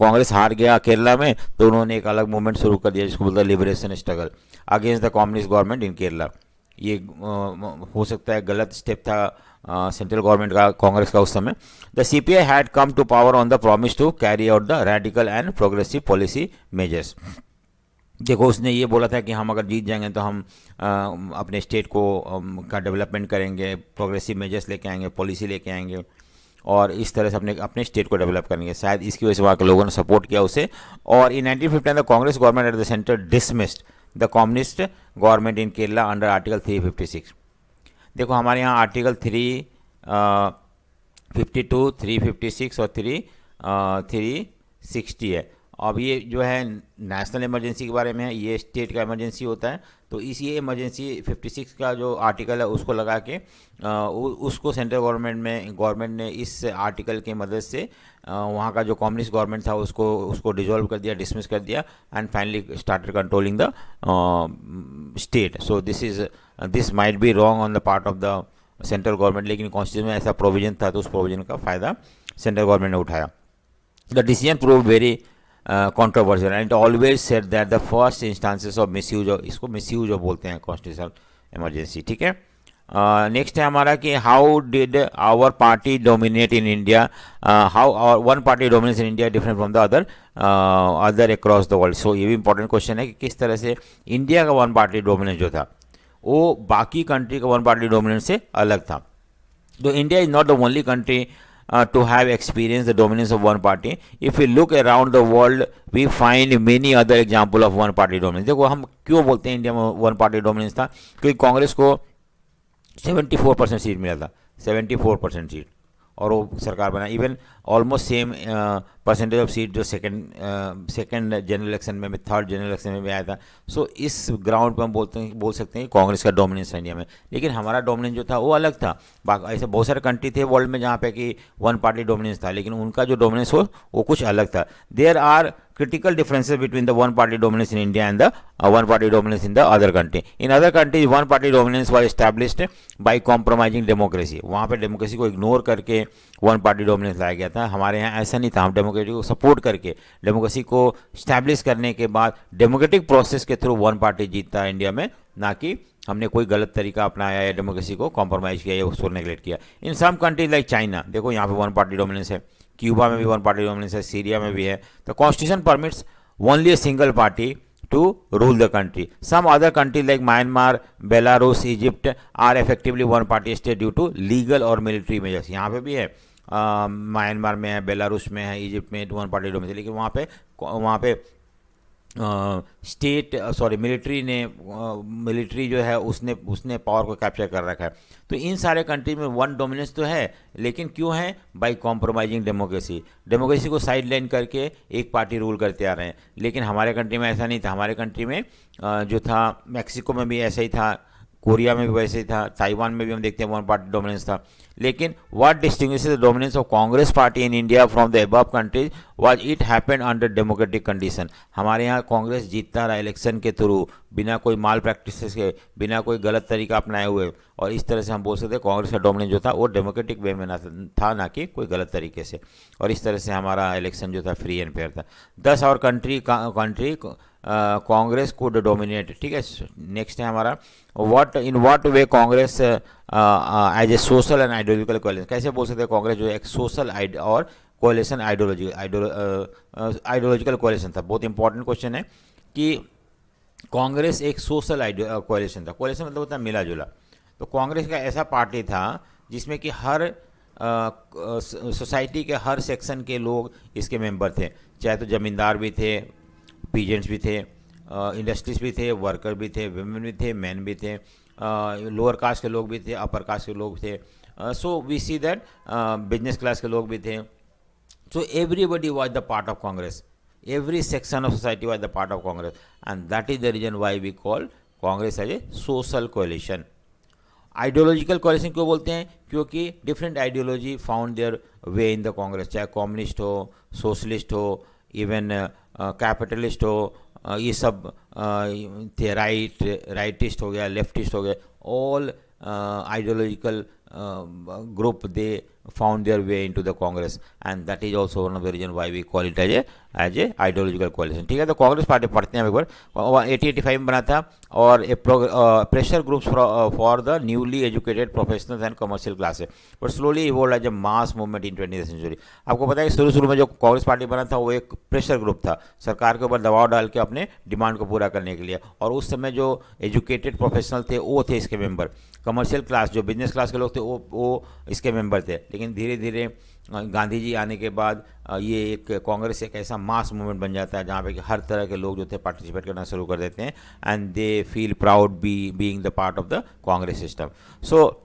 कांग्रेस हार गया केरला में, तो उन्होंने एक अलग मूवमेंट शुरू कर दिया जिसको बोलता है liberation struggle against the communist government in Kerala. ये हो सकता है गलत स्टेप था सेंट्रल गवर्नमेंट का, कांग्रेस का उस समय। The CPI had come to power on the promise to carry out the radical and progressive policy measures. देखो, उसने ये बोला था कि हम अगर जीत जाएंगे तो हम अपने स्टेट को का डेवलपमेंट करेंगे, प्रोग्रेसिव मेजर्स लेके आएंगे, पॉलिसी लेके आएंगे, और इस तरह से अपने स्टेट को डेवलप करेंगे। शायद इसकी वजह से वहाँ के लोगों ने सपोर्ट किया उसे। और इन 1959 the Congress government at the centre dismissed the communist government in Kerala under article 356। देखो, हमारे यहाँ आर्टिकल 352, 356 और 360 है। अब ये जो है नेशनल इमरजेंसी के बारे में है, ये स्टेट का इमरजेंसी होता है। तो इसी इमरजेंसी 56 का जो आर्टिकल है उसको लगा के उसको सेंट्रल गवर्नमेंट ने इस आर्टिकल की मदद से वहाँ का जो कम्युनिस्ट गवर्नमेंट था उसको डिसॉल्व कर दिया, डिसमिस कर दिया, and finally started controlling the state. So this might be wrong on the part of the central government, लेकिन कॉन्स्टिट्यूशन में ऐसा प्रोविजन था, तो उस प्रोविजन का फ़ायदा सेंट्रल गवर्नमेंट ने उठाया। The decision prove very controversial and it always said that the first instances of misuse of, इसको misuse of बोलते हैं constitutional emergency, ठीक है। नेक्स्ट है हमारा कि how did our party dominate in India, how our one party dominates in India different from the other across the world. सो ये भी इंपॉर्टेंट क्वेश्चन है कि किस तरह से इंडिया का वन पार्टी डोमिनेंस जो था वो बाकी कंट्री का वन पार्टी डोमिनेंस से अलग था। तो India is not the only country to have experienced the dominance of one party. If we look around the world, we find many other example of one party dominance. देखो हम क्यों बोलते हैं India में वन पार्टी डोमिनेंस था, क्योंकि कांग्रेस को 74% seat मिला था, 74% सीट, और वो सरकार बना. Even almost same percentage of seat जो सेकंड जनरल इलेक्शन में भी, थर्ड जनरल इलेक्शन में भी आया था. सो इस ग्राउंड पर हम बोल सकते हैं कि कांग्रेस का डोमिनेंस है इंडिया में. लेकिन हमारा डोमिनेंस जो था वो अलग था. ऐसे बहुत सारे कंट्री थे वर्ल्ड में जहाँ पे कि वन पार्टी डोमिनेंस था, लेकिन उनका जो डोमिनेंस हो वो कुछ अलग था. There are critical differences between the one party dominance in India and the one party dominance in the other country. In other countries, one party dominance was established by compromising democracy. वहाँ पे democracy को ignore करके one party dominance लाया गया था. हमारे यहाँ ऐसा नहीं था. हम डेमोक्रेसी को सपोर्ट करके, डेमोक्रेसी को स्टैब्लिश करने के बाद डेमोक्रेटिक प्रोसेस के थ्रू वन पार्टी जीतता है इंडिया में, ना कि हमने कोई गलत तरीका अपनाया या डेमोक्रेसी को कॉम्प्रोमाइज़ किया या उसको नेगलेक्ट किया. इन सम कंट्रीज लाइक चाइना, देखो यहाँ पे वन पार्टी डोमिनेंस है. क्यूबा में भी वन पार्टी डोमिनेंस है, सीरिया में भी है. The constitution permits only a single party to rule the country. Some other countries like Myanmar, Belarus, Egypt are effectively one party state due to legal or military measures. यहाँ पे भी है, Myanmar में है, Belarus में है, Egypt में one party dominance. लेकिन वहाँ पे मिलिट्री जो है उसने पावर को कैप्चर कर रखा है. तो इन सारे कंट्री में वन डोमिनेंस तो है, लेकिन क्यों है? बाय कॉम्प्रोमाइजिंग डेमोक्रेसी को साइड लाइन करके एक पार्टी रूल करते आ रहे हैं. लेकिन हमारे कंट्री में ऐसा नहीं था. हमारे कंट्री में जो था, मैक्सिको में भी ऐसा ही था, कोरिया में भी वैसे ही था, ताइवान में भी हम देखते हैं वन पार्टी डोमिनेंस था. लेकिन what distinguishes the dominance of Congress party in India from the above countries was it happened under democratic condition. हमारे यहाँ कांग्रेस जीतता रहा इलेक्शन के थ्रू, बिना कोई माल प्रैक्टिस के, बिना कोई गलत तरीका अपनाए हुए. और इस तरह से हम बोल सकते हैं कांग्रेस का डोमिनेंस जो था वो डेमोक्रेटिक वे में था, ना कि कोई गलत तरीके से. और इस तरह से हमारा इलेक्शन जो था फ्री एंड फेयर था. 10 और कंट्री कांग्रेस कुड डोमिनेट. ठीक है, नेक्स्ट है हमारा in what way Congress as a social and ideological coalition. कैसे बोल सकते हैं कांग्रेस जो एक सोशल और कोलिशन आइडियोलॉजिकल कोलिशन था. बहुत इंपॉर्टेंट क्वेश्चन है कि कांग्रेस एक सोशल कोलिशन था. कोलिशन मतलब होता है मिला जुला. तो कांग्रेस का ऐसा पार्टी था जिसमें कि हर सोसाइटी के हर सेक्शन के लोग इसके मेंबर थे. चाहे तो ज़मींदार भी थे, पीजेंट्स भी थे, इंडस्ट्रीज भी थे, वर्कर भी थे, वुमेन भी थे, मैन भी थे, लोअर कास्ट के लोग भी थे, अपर कास्ट के लोग थे. So we see that business class के लोग भी थे. So everybody was the part of Congress. Every section of society was the part of Congress, and that is the reason why we call Congress as a social coalition. Ideological coalition क्यों बोलते हैं? क्योंकि different ideology found their way in the Congress. चाहे communist हो, socialist हो, even capitalist हो, ये सब थे. राइटिस्ट हो गया, लेफ्टिस्ट हो गया, all ideological group they found their way into the Congress, and that is also one of the reason why we call it as a ideological coalition. ठीक है, तो कांग्रेस पार्टी पढ़ते हैं एक बार. 1885 में बना था, और pressure groups for the newly educated professionals and commercial classes, but slowly evolve as a mass movement in 20th century. आपको पता है कि शुरू में जो कांग्रेस पार्टी बना था वो एक प्रेशर ग्रुप था, सरकार के ऊपर दबाव डाल के अपने डिमांड को पूरा करने के लिए. और उस समय जो एजुकेटेड प्रोफेशनल थे वो थे इसके मेंबर. कमर्शियल क्लास, जो बिजनेस क्लास के लोग थे, वो इसके मेंबर थे. लेकिन धीरे धीरे गांधी जी आने के बाद ये एक कांग्रेस एक ऐसा मास मूवमेंट बन जाता है जहाँ पे कि हर तरह के लोग जो थे पार्टिसिपेट करना शुरू कर देते हैं, and they feel proud being the part of the Congress system. So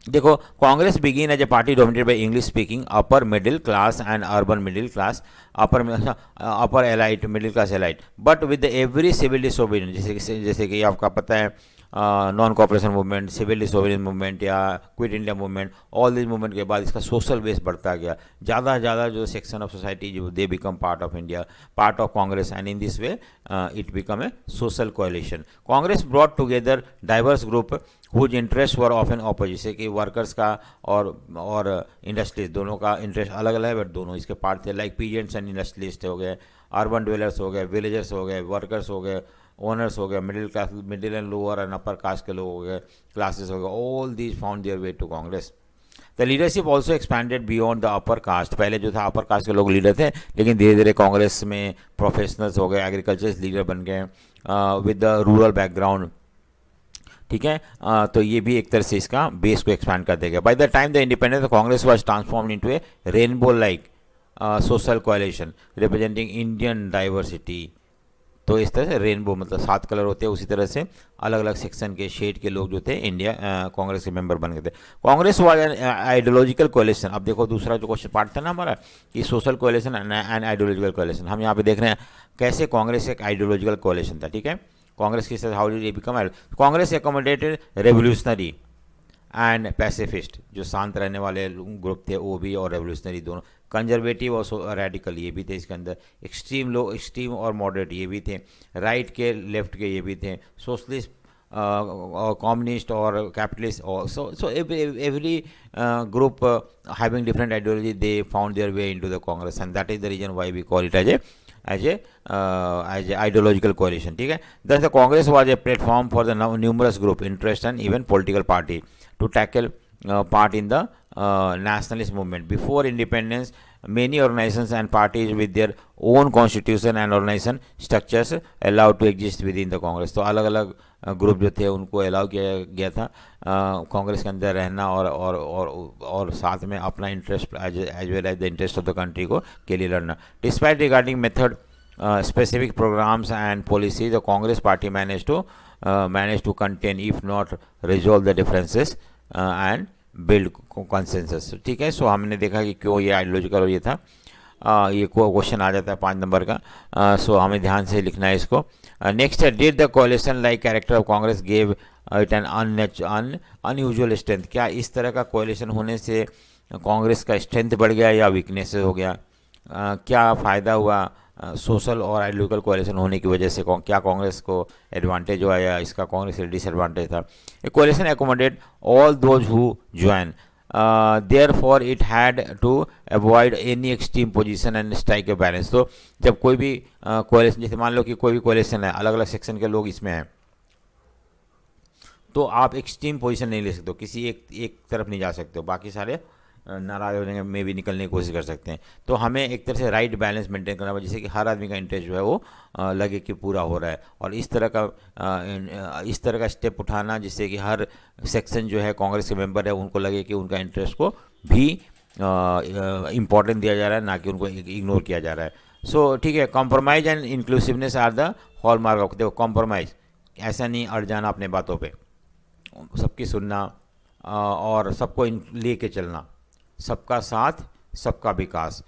देखो, Congress begin as a party dominated by English speaking upper middle class and urban middle class, upper elite, middle class elite, but with every civil disobedience. जैसे कि आपका पता है non cooperation movement, civil disobedience movement या quit India movement, all this movement के बाद इसका social base बढ़ता गया. ज़्यादा से ज़्यादा जो सेक्शन ऑफ सोसाइटी जो they become part of India, part of Congress, and in this way it become a social coalition. Congress brought together diverse group whose interest were of an opposite. जैसे कि workers का और इंडस्ट्रीज दोनों का interest अलग अलग है, बट दोनों इसके पार्ट थे. लाइक पीजेंट्स एंड इंडस्ट्रियलिस्ट हो गए, अर्बन ड्वेलर्स हो गए, विलेजर्स हो गए, वर्कर्स हो गए, ओनर्स हो गए, middle class, middle and lower and upper caste के लोग हो गए, क्लासेस हो गए. All these found their way to Congress. The leadership also expanded beyond the upper caste. पहले जो था अपर कास्ट के लोग लीडर थे, लेकिन धीरे धीरे कांग्रेस में प्रोफेशनल्स हो गए, एग्रीकल्चर लीडर बन गए विद द रूरल बैकग्राउंड. ठीक है। तो ये भी एक तरह से इसका बेस को एक्सपैंड कर देगा। Bye the time the independence Congress was transformed into A rainbow like social कोalition representing Indian diversity. तो इस तरह से रेनबो मतलब 7 कलर होते हैं, उसी तरह से अलग अलग सेक्शन के शेड के लोग जो थे इंडिया कांग्रेस के मेंबर बन गए थे। Congress was an ideological कोalition। अब देखो दूसरा जो क्वेश्चन पार्ट था ना हमारा कि सोशल कोalition एंड आइडियोलॉजिकल कोalition, हम यहाँ पे देख रहे हैं कैसे कांग्रेस एक आइडियोलॉजिकल कोalition था। ठीक है, कांग्रेस की how did it become, Congress accommodated revolutionary and pacifist, जो शांत रहने वाले ग्रुप थे वो भी, और रेवोल्यूशनरी दोनों, कंजर्वेटिव और रेडिकल ये भी थे इसके अंदर, एक्सट्रीम लो एक्सट्रीम और मॉडरेट ये भी थे, राइट के लेफ्ट के ये भी थे, सोशलिस्ट और कम्युनिस्ट और कैपिटलिस्ट, और so every group having different ideology, they found their way into the Congress, and that is the reason why we call it as a ideological coalition. ठीक है, thus the Congress was a platform for the numerous group, interest and even political party to tackle part in the nationalist movement. Before independence, many organizations and parties with their own constitution and organization structures allowed to exist within the Congress. तो अलग अलग group जो थे उनको allow किया गया था कांग्रेस के अंदर रहना, और साथ में अपना interest as well as the interest of the country को के लिए लड़ना. Despite regarding method specific programs and policies, the Congress party managed to contain, if not resolve the differences and build consensus. ठीक है, सो हमने देखा कि क्यों ये आइडियोलॉजिकल और ये था. ये क्वेश्चन आ जाता है 5 नंबर का, सो हमें ध्यान से लिखना है इसको. नेक्स्ट है, did the कोalition like character of Congress gave it N unusual strength. क्या इस तरह का कोalition होने से कांग्रेस का स्ट्रेंथ बढ़ गया या वीकनेस हो गया? क्या फ़ायदा हुआ सोशल और आइडियोलॉजिकल कोalition होने की वजह से? क्या कांग्रेस को एडवांटेज हुआ या इसका कांग्रेस से डिसएडवांटेज था? A coalition accommodate all those who join, therefore it had to avoid any extreme position and strike a balance. तो जब कोई भी कोalition, जैसे मान लो कि कोई भी कोalition है, अलग अलग सेक्शन के लोग इसमें हैं, तो आप एक्सट्रीम पोजीशन नहीं ले सकते हो, किसी एक तरफ नहीं जा सकते हो, बाकी सारे नाराज होने में भी निकलने की कोशिश कर सकते हैं. तो हमें एक तरह से राइट बैलेंस मेंटेन करना होगा, जिससे कि हर आदमी का इंटरेस्ट जो है वो लगे कि पूरा हो रहा है, और इस तरह का स्टेप उठाना जिससे कि हर सेक्शन जो है कांग्रेस के मेंबर है उनको लगे कि उनका इंटरेस्ट को भी इम्पोर्टेंट दिया जा रहा है, ना कि उनको इग्नोर किया जा रहा है. सो ठीक है, compromise and inclusiveness are the hallmark of. देखो कॉम्प्रोमाइज़, ऐसा नहीं अड़ जाना अपने बातों पे, सबकी सुनना और सबको ले के चलना, सबका साथ सबका विकास.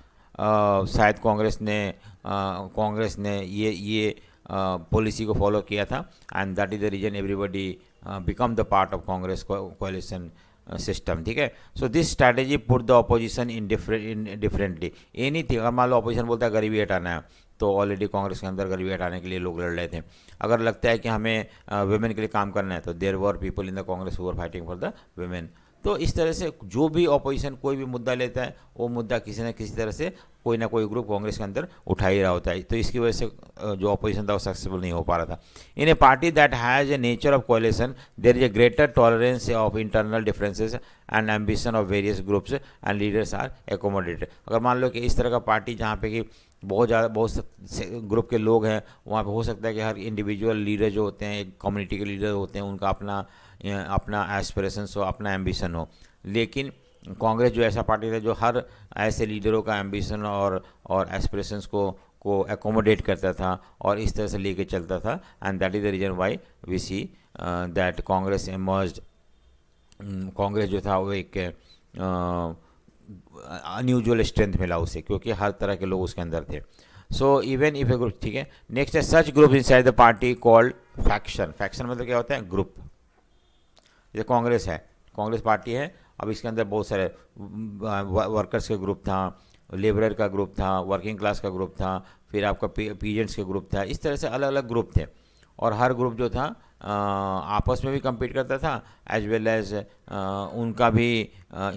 शायद कांग्रेस ने ये पॉलिसी को फॉलो किया था, and that is the reason everybody become the part of Congress coalition system. ठीक है, so this strategy put the opposition in differently. ये नहीं थी, अगर मान लो अपोजिशन बोलता है गरीबी हटाना है, तो ऑलरेडी कांग्रेस के अंदर गरीबी हटाने के लिए लोग लड़ रहे थे. अगर लगता है कि हमें वुमेन के लिए काम करना है, तो there were people in the Congress who were fighting for the women. तो इस तरह से जो भी ऑपोजिशन कोई भी मुद्दा लेता है, वो मुद्दा किसी न किसी तरह से कोई ना कोई ग्रुप कांग्रेस के अंदर उठा ही रहा होता है. तो इसकी वजह से जो ऑपोजिशन था वो सक्सेसफुल नहीं हो पा रहा था. In a party that has a nature of coalition, there is a greater tolerance of internal differences and ambition of various groups and leaders are accommodated. अगर मान लो कि इस तरह का पार्टी जहाँ पे कि बहुत ग्रुप के लोग हैं, वहाँ पे हो सकता है कि हर इंडिविजुअल लीडर जो होते हैं, कम्युनिटी के लीडर होते हैं, उनका अपना एस्पिरेशंस हो, अपना एम्बिशन हो. लेकिन कांग्रेस जो ऐसा पार्टी था जो हर ऐसे लीडरों का एम्बिशन और एस्पिरेशंस को एकोमोडेट करता था और इस तरह से लेके चलता था. And that is the reason why we see that Congress emerged. Congress जो था वो एक अनयूजुअल स्ट्रेंथ मिला उसे, क्योंकि हर तरह के लोग उसके अंदर थे. So even if a group, ठीक है. नेक्स्ट है, such group inside the party called faction. Faction मतलब क्या होता है? ग्रुप. जैसे कांग्रेस है, कांग्रेस पार्टी है, अब इसके अंदर बहुत सारे वर्कर्स का ग्रुप था, लेबरर का ग्रुप था, वर्किंग क्लास का ग्रुप था, फिर आपका पीजेंट्स का ग्रुप था. इस तरह से अलग अलग ग्रुप थे, और हर ग्रुप जो था आपस में भी compete करता था, एज वेल एज उनका भी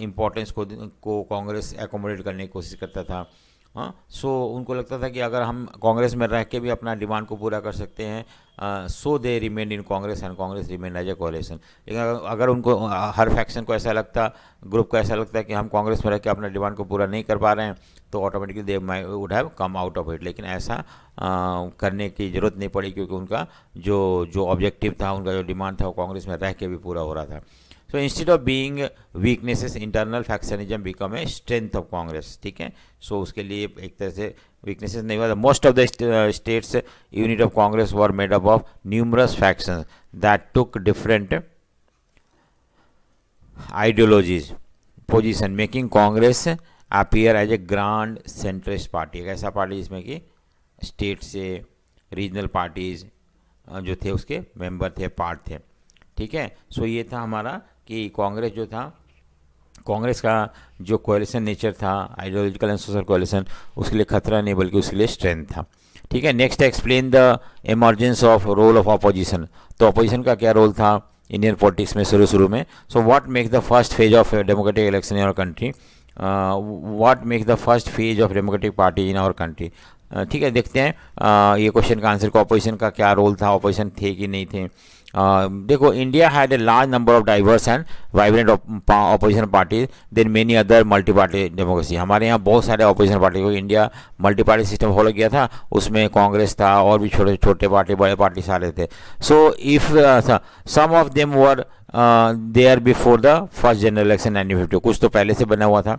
इम्पोर्टेंस को कांग्रेस एकोमोडेट करने की कोशिश करता था. हाँ, सो उनको लगता था कि अगर हम कांग्रेस में रह के भी अपना डिमांड को पूरा कर सकते हैं, so they remain in Congress and Congress remain as a coalition. लेकिन अगर उनको हर फैक्शन को ऐसा लगता, ग्रुप को ऐसा लगता है कि हम कांग्रेस में रह के अपना डिमांड को पूरा नहीं कर पा रहे हैं, तो automatically they would have come out of it. लेकिन ऐसा करने की ज़रूरत नहीं पड़ी, क्योंकि उनका जो जो ऑब्जेक्टिव था, उनका जो डिमांड था, वो कांग्रेस में रह के भी पूरा हो रहा था। So instead of being weaknesses, internal factionism become a strength of Congress. ठीक है, सो उसके लिए एक तरह से वीकनेसेस नहीं हुआ। Most of the states unit of Congress were made up of numerous factions that took different ideologies position, making Congress appear as a grand centrist party. एक ऐसा पार्टी जिसमें कि स्टेट से रीजनल पार्टीज जो थे उसके मेंबर थे, पार्ट थे। ठीक है, सो ये था हमारा कि कांग्रेस जो था, कांग्रेस का जो कोalition नेचर था, आइडियोलॉजिकल एंड सोशल कोalition, उसके लिए खतरा नहीं बल्कि उसके लिए स्ट्रेंथ था। ठीक है, next explain the emergence of role of opposition. तो अपोजिशन का क्या रोल था इंडियन पॉलिटिक्स में शुरू में। So what makes the first phase of democratic election in our country, what makes the first phase of democratic party in our country. ठीक है, देखते हैं ये क्वेश्चन का आंसर को, अपोजिशन का क्या रोल था, अपोजिशन थे कि नहीं थे। देखो, India had a large number of diverse and vibrant opposition party than many other multi party democracy. हमारे यहाँ बहुत सारे ऑपोजिशन पार्टी, क्योंकि India multi party system follow किया था, उसमें कांग्रेस था और भी छोटे छोटे पार्टी, बड़े पार्टी सारे थे। So if some of them were there before the first general election 1950, कुछ तो पहले से बना हुआ था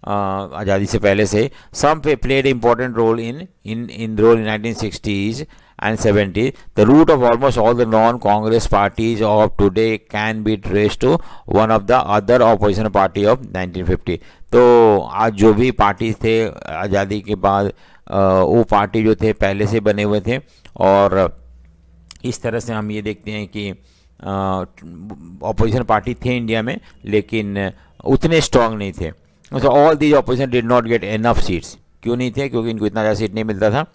आज़ादी से पहले से। Some played important role in 1960s and 70s. The root of almost all the non-Congress parties of today can be traced to one of the other opposition party of 1950. तो आज जो भी पार्टी थे आज़ादी के बाद, वो पार्टी जो थे पहले से बने हुए थे, और इस तरह से हम ये देखते हैं कि ऑपोजिशन पार्टी थे इंडिया में, लेकिन उतने स्ट्रांग नहीं थे। तो all these opposition did not get enough seats. क्यों नहीं थे? क्योंकि इनको इतना ज़्यादा सीट नहीं मिलता था।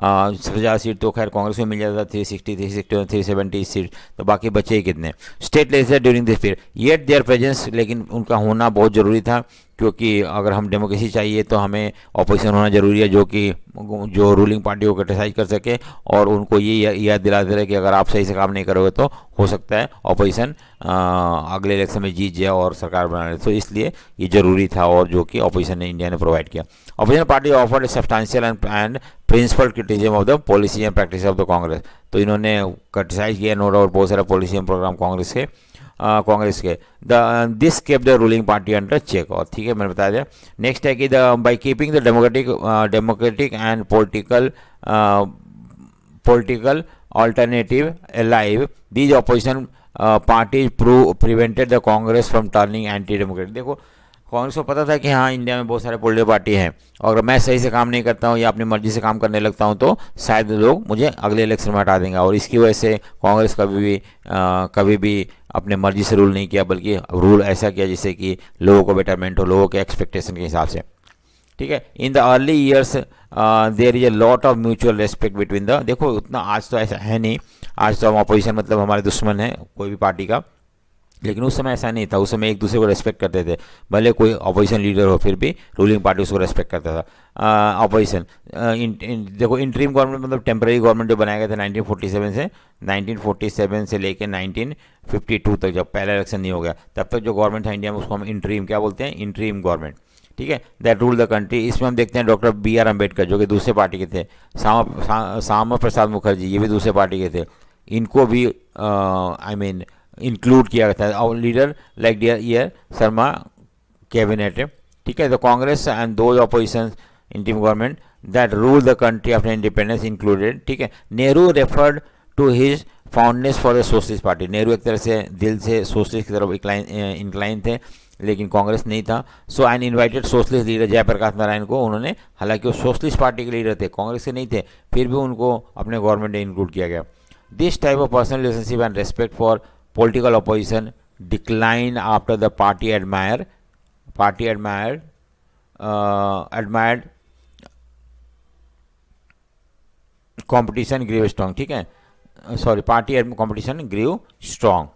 सबसे ज़्यादा सीट तो खैर कांग्रेस में मिल जाता था, 360, 360, 370 सीट, तो बाकी बचे ही कितने state legislature during this period. Yet there presence, लेकिन उनका होना बहुत ज़रूरी था, क्योंकि अगर हम डेमोक्रेसी चाहिए तो हमें ऑपोजिशन होना ज़रूरी है, जो रूलिंग पार्टी को क्रिटिसाइज कर सके और उनको ये याद दिलाते रहे कि अगर आप सही से काम नहीं करोगे तो हो सकता है ऑपोजिशन अगले इलेक्शन में जीत जाए और सरकार बना ले। तो इसलिए ये ज़रूरी था, और जो कि ऑपोजिशन ने इंडिया ने प्रोवाइड किया। Opposition party offered substantial and principle criticism of the policy and practice of the Congress. तो इन्होंने क्रिटिसाइज किया नो डाउट बहुत सारा पॉलिसी एंड प्रोग्राम कांग्रेस के this kept the ruling party under check. और ठीक है, मैंने बताया दिया। नेक्स्ट है कि by keeping the democratic and political alternative alive, these opposition parties prevented the Congress from turning anti-democratic। देखो, कांग्रेस को पता था कि हाँ इंडिया में बहुत सारे पॉलिटिकल पार्टी हैं, और अगर मैं सही से काम नहीं करता हूँ या अपनी मर्जी से काम करने लगता हूँ तो शायद लोग मुझे अगले इलेक्शन में हटा देंगे। और इसकी वजह से कांग्रेस कभी भी अपने मर्जी से रूल नहीं किया, बल्कि रूल ऐसा किया जिससे कि लोगों को बेटरमेंट हो, लोगों के एक्सपेक्टेशन के हिसाब से। ठीक है, in the early years there is a lot of mutual respect between the, देखो उतना आज तो ऐसा है नहीं, आज तो हम अपोजिशन मतलब हमारे दुश्मन है कोई भी पार्टी का, लेकिन उस समय ऐसा नहीं था। उस समय एक दूसरे को रेस्पेक्ट करते थे, भले कोई अपोजिशन लीडर हो फिर भी रूलिंग पार्टी उसको रेस्पेक्ट करता था। अपोजिशन देखो, इंटरिम गवर्नमेंट मतलब टेम्पररी गवर्नमेंट जो बनाया गया था 1947 से लेकर 1952 तक, जब पहला इलेक्शन नहीं हो गया तब तक जो गवर्नमेंट था इंडिया में उसको हम इंटरिम क्या बोलते हैं, इंटरिम गवर्नमेंट। ठीक है, दैट रूल द कंट्री। इसमें हम देखते हैं डॉक्टर BR अम्बेडकर जो कि दूसरे पार्टी के थे, श्यामा प्रसाद मुखर्जी ये भी दूसरे पार्टी के थे, इनको भी इंक्लूड किया गया था। और leader like ER Sharma cabinet. ठीक है, the Congress and those opposition interim government that rule the country after independence included. ठीक है, Nehru referred to his fondness for the socialist party. Nehru एक तरह से दिल से सोशलिस्ट की तरफ इंक्लाइन थे, लेकिन कांग्रेस नहीं था। So and invited socialist leader Jayaprakash Narayan को, उन्होंने, हालांकि वो सोशलिस्ट पार्टी के लीडर थे, कांग्रेस के नहीं थे, फिर भी उनको अपने गवर्नमेंट में इंक्लूड किया गया। This type of personal relationship and respect for political opposition declined after the party admired competition grew strong। ठीक है, sorry, party competition grew strong।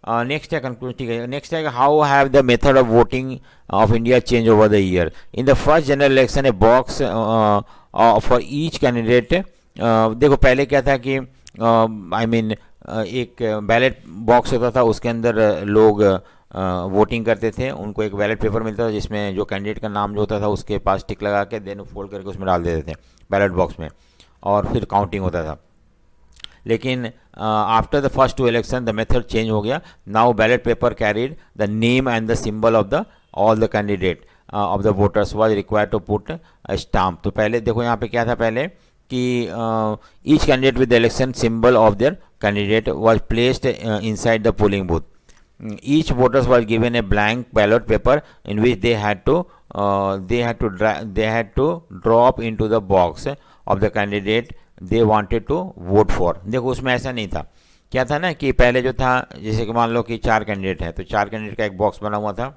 Next है कंक्लूजन, ठीक है। नेक्स्ट है how have the method of voting of India change over the year. In the first general election a box for each candidate. देखो पहले क्या था कि आई मीन एक बैलेट बॉक्स होता था, उसके अंदर लोग वोटिंग करते थे, उनको एक बैलेट पेपर मिलता था जिसमें जो कैंडिडेट का नाम जो होता था उसके पास टिक लगा के देन फोल्ड करके उसमें डाल देते थे बैलेट बॉक्स में, और फिर काउंटिंग होता था। लेकिन after the first two election the method change हो गया। Now ballot paper carried the name and the symbol of the all the candidate of the voters was required to put stamp. तो पहले देखो यहाँ पे क्या था पहले कि each candidate with the election symbol of their candidate was placed inside the polling booth. Each voters was given a blank ballot paper in which they had to drop into the box of the candidate they wanted to vote for। देखो उसमें ऐसा नहीं था, क्या था ना कि पहले जो था जैसे कि मान लो कि 4 कैंडिडेट हैं तो 4 कैंडिडेट का एक बॉक्स बना हुआ था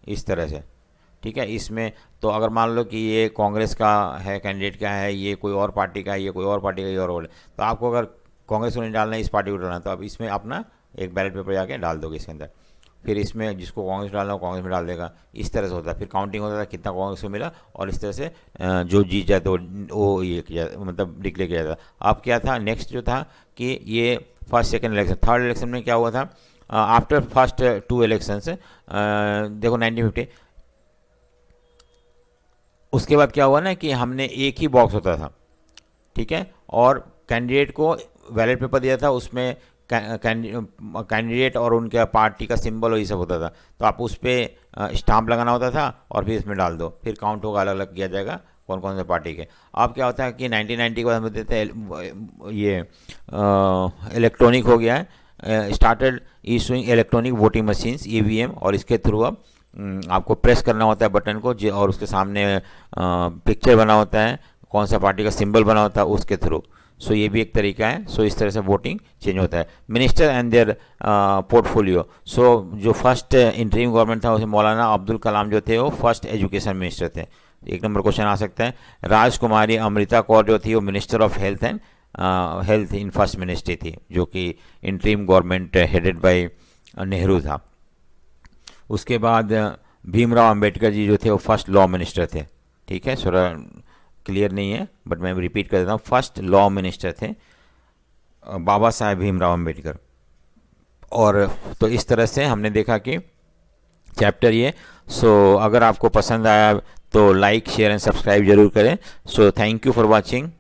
इस तरह से, ठीक है। इसमें तो अगर मान लो कि ये कांग्रेस का है कैंडिडेट का है, ये कोई और पार्टी का है, ये कोई और पार्टी का, ये और तो आपको अगर कांग्रेस को नहीं डालना है, इस पार्टी को डालना है, तो आप इसमें अपना एक बैलेट पेपर जाके डाल दोगे इसके अंदर, फिर इसमें जिसको कांग्रेस डालना हो कांग्रेस में डाल देगा। इस तरह से होता है, फिर काउंटिंग होता था कितना कांग्रेस को मिला, और इस तरह से जो जीत जाए तो वो ये किया मतलब डिक्लेयर किया जाता। अब क्या था नेक्स्ट जो था कि ये first second election, third election में क्या हुआ था आफ्टर फर्स्ट 2 इलेक्शंस, देखो 1950 उसके बाद क्या हुआ ना कि हमने एक ही बॉक्स होता था, ठीक है, और कैंडिडेट को बैलेट पेपर दिया था, उसमें कैंडिडेट और उनके पार्टी का सिंबल और ये सब होता था, तो आप उस पर स्टाम्प लगाना होता था और फिर इसमें डाल दो, फिर काउंट होगा, अलग अलग किया जाएगा कौन कौन से पार्टी के। अब क्या होता है कि 1990 के बाद हम देते हैं ये इलेक्ट्रॉनिक हो गया है, started issuing electronic voting machines EVM, और इसके थ्रू अब आपको प्रेस करना होता है बटन को और उसके सामने पिक्चर बना होता है, कौन सा पार्टी का सिंबल बना होता है उसके थ्रू। सो ये भी एक तरीका है। सो इस तरह से वोटिंग चेंज होता है। मिनिस्टर एंड देयर पोर्टफोलियो, सो जो फर्स्ट इंटरिम गवर्नमेंट था उसमें मौलाना अब्दुल कलाम जो थे वो फर्स्ट एजुकेशन मिनिस्टर थे। 1 नंबर क्वेश्चन आ सकता है। राजकुमारी अमृता कौर जो थी वो minister of health and health in first ministry थी, जो कि interim government headed by Nehru था। उसके बाद भीमराव अंबेडकर जी जो थे वो फर्स्ट लॉ मिनिस्टर थे, ठीक है, थोड़ा क्लियर नहीं है बट मैं रिपीट कर देता हूँ, फर्स्ट लॉ मिनिस्टर थे बाबा साहेब भीमराव अंबेडकर। और तो इस तरह से हमने देखा कि चैप्टर ये। सो अगर आपको पसंद आया तो लाइक शेयर एंड सब्सक्राइब जरूर करें। So thank you for watching.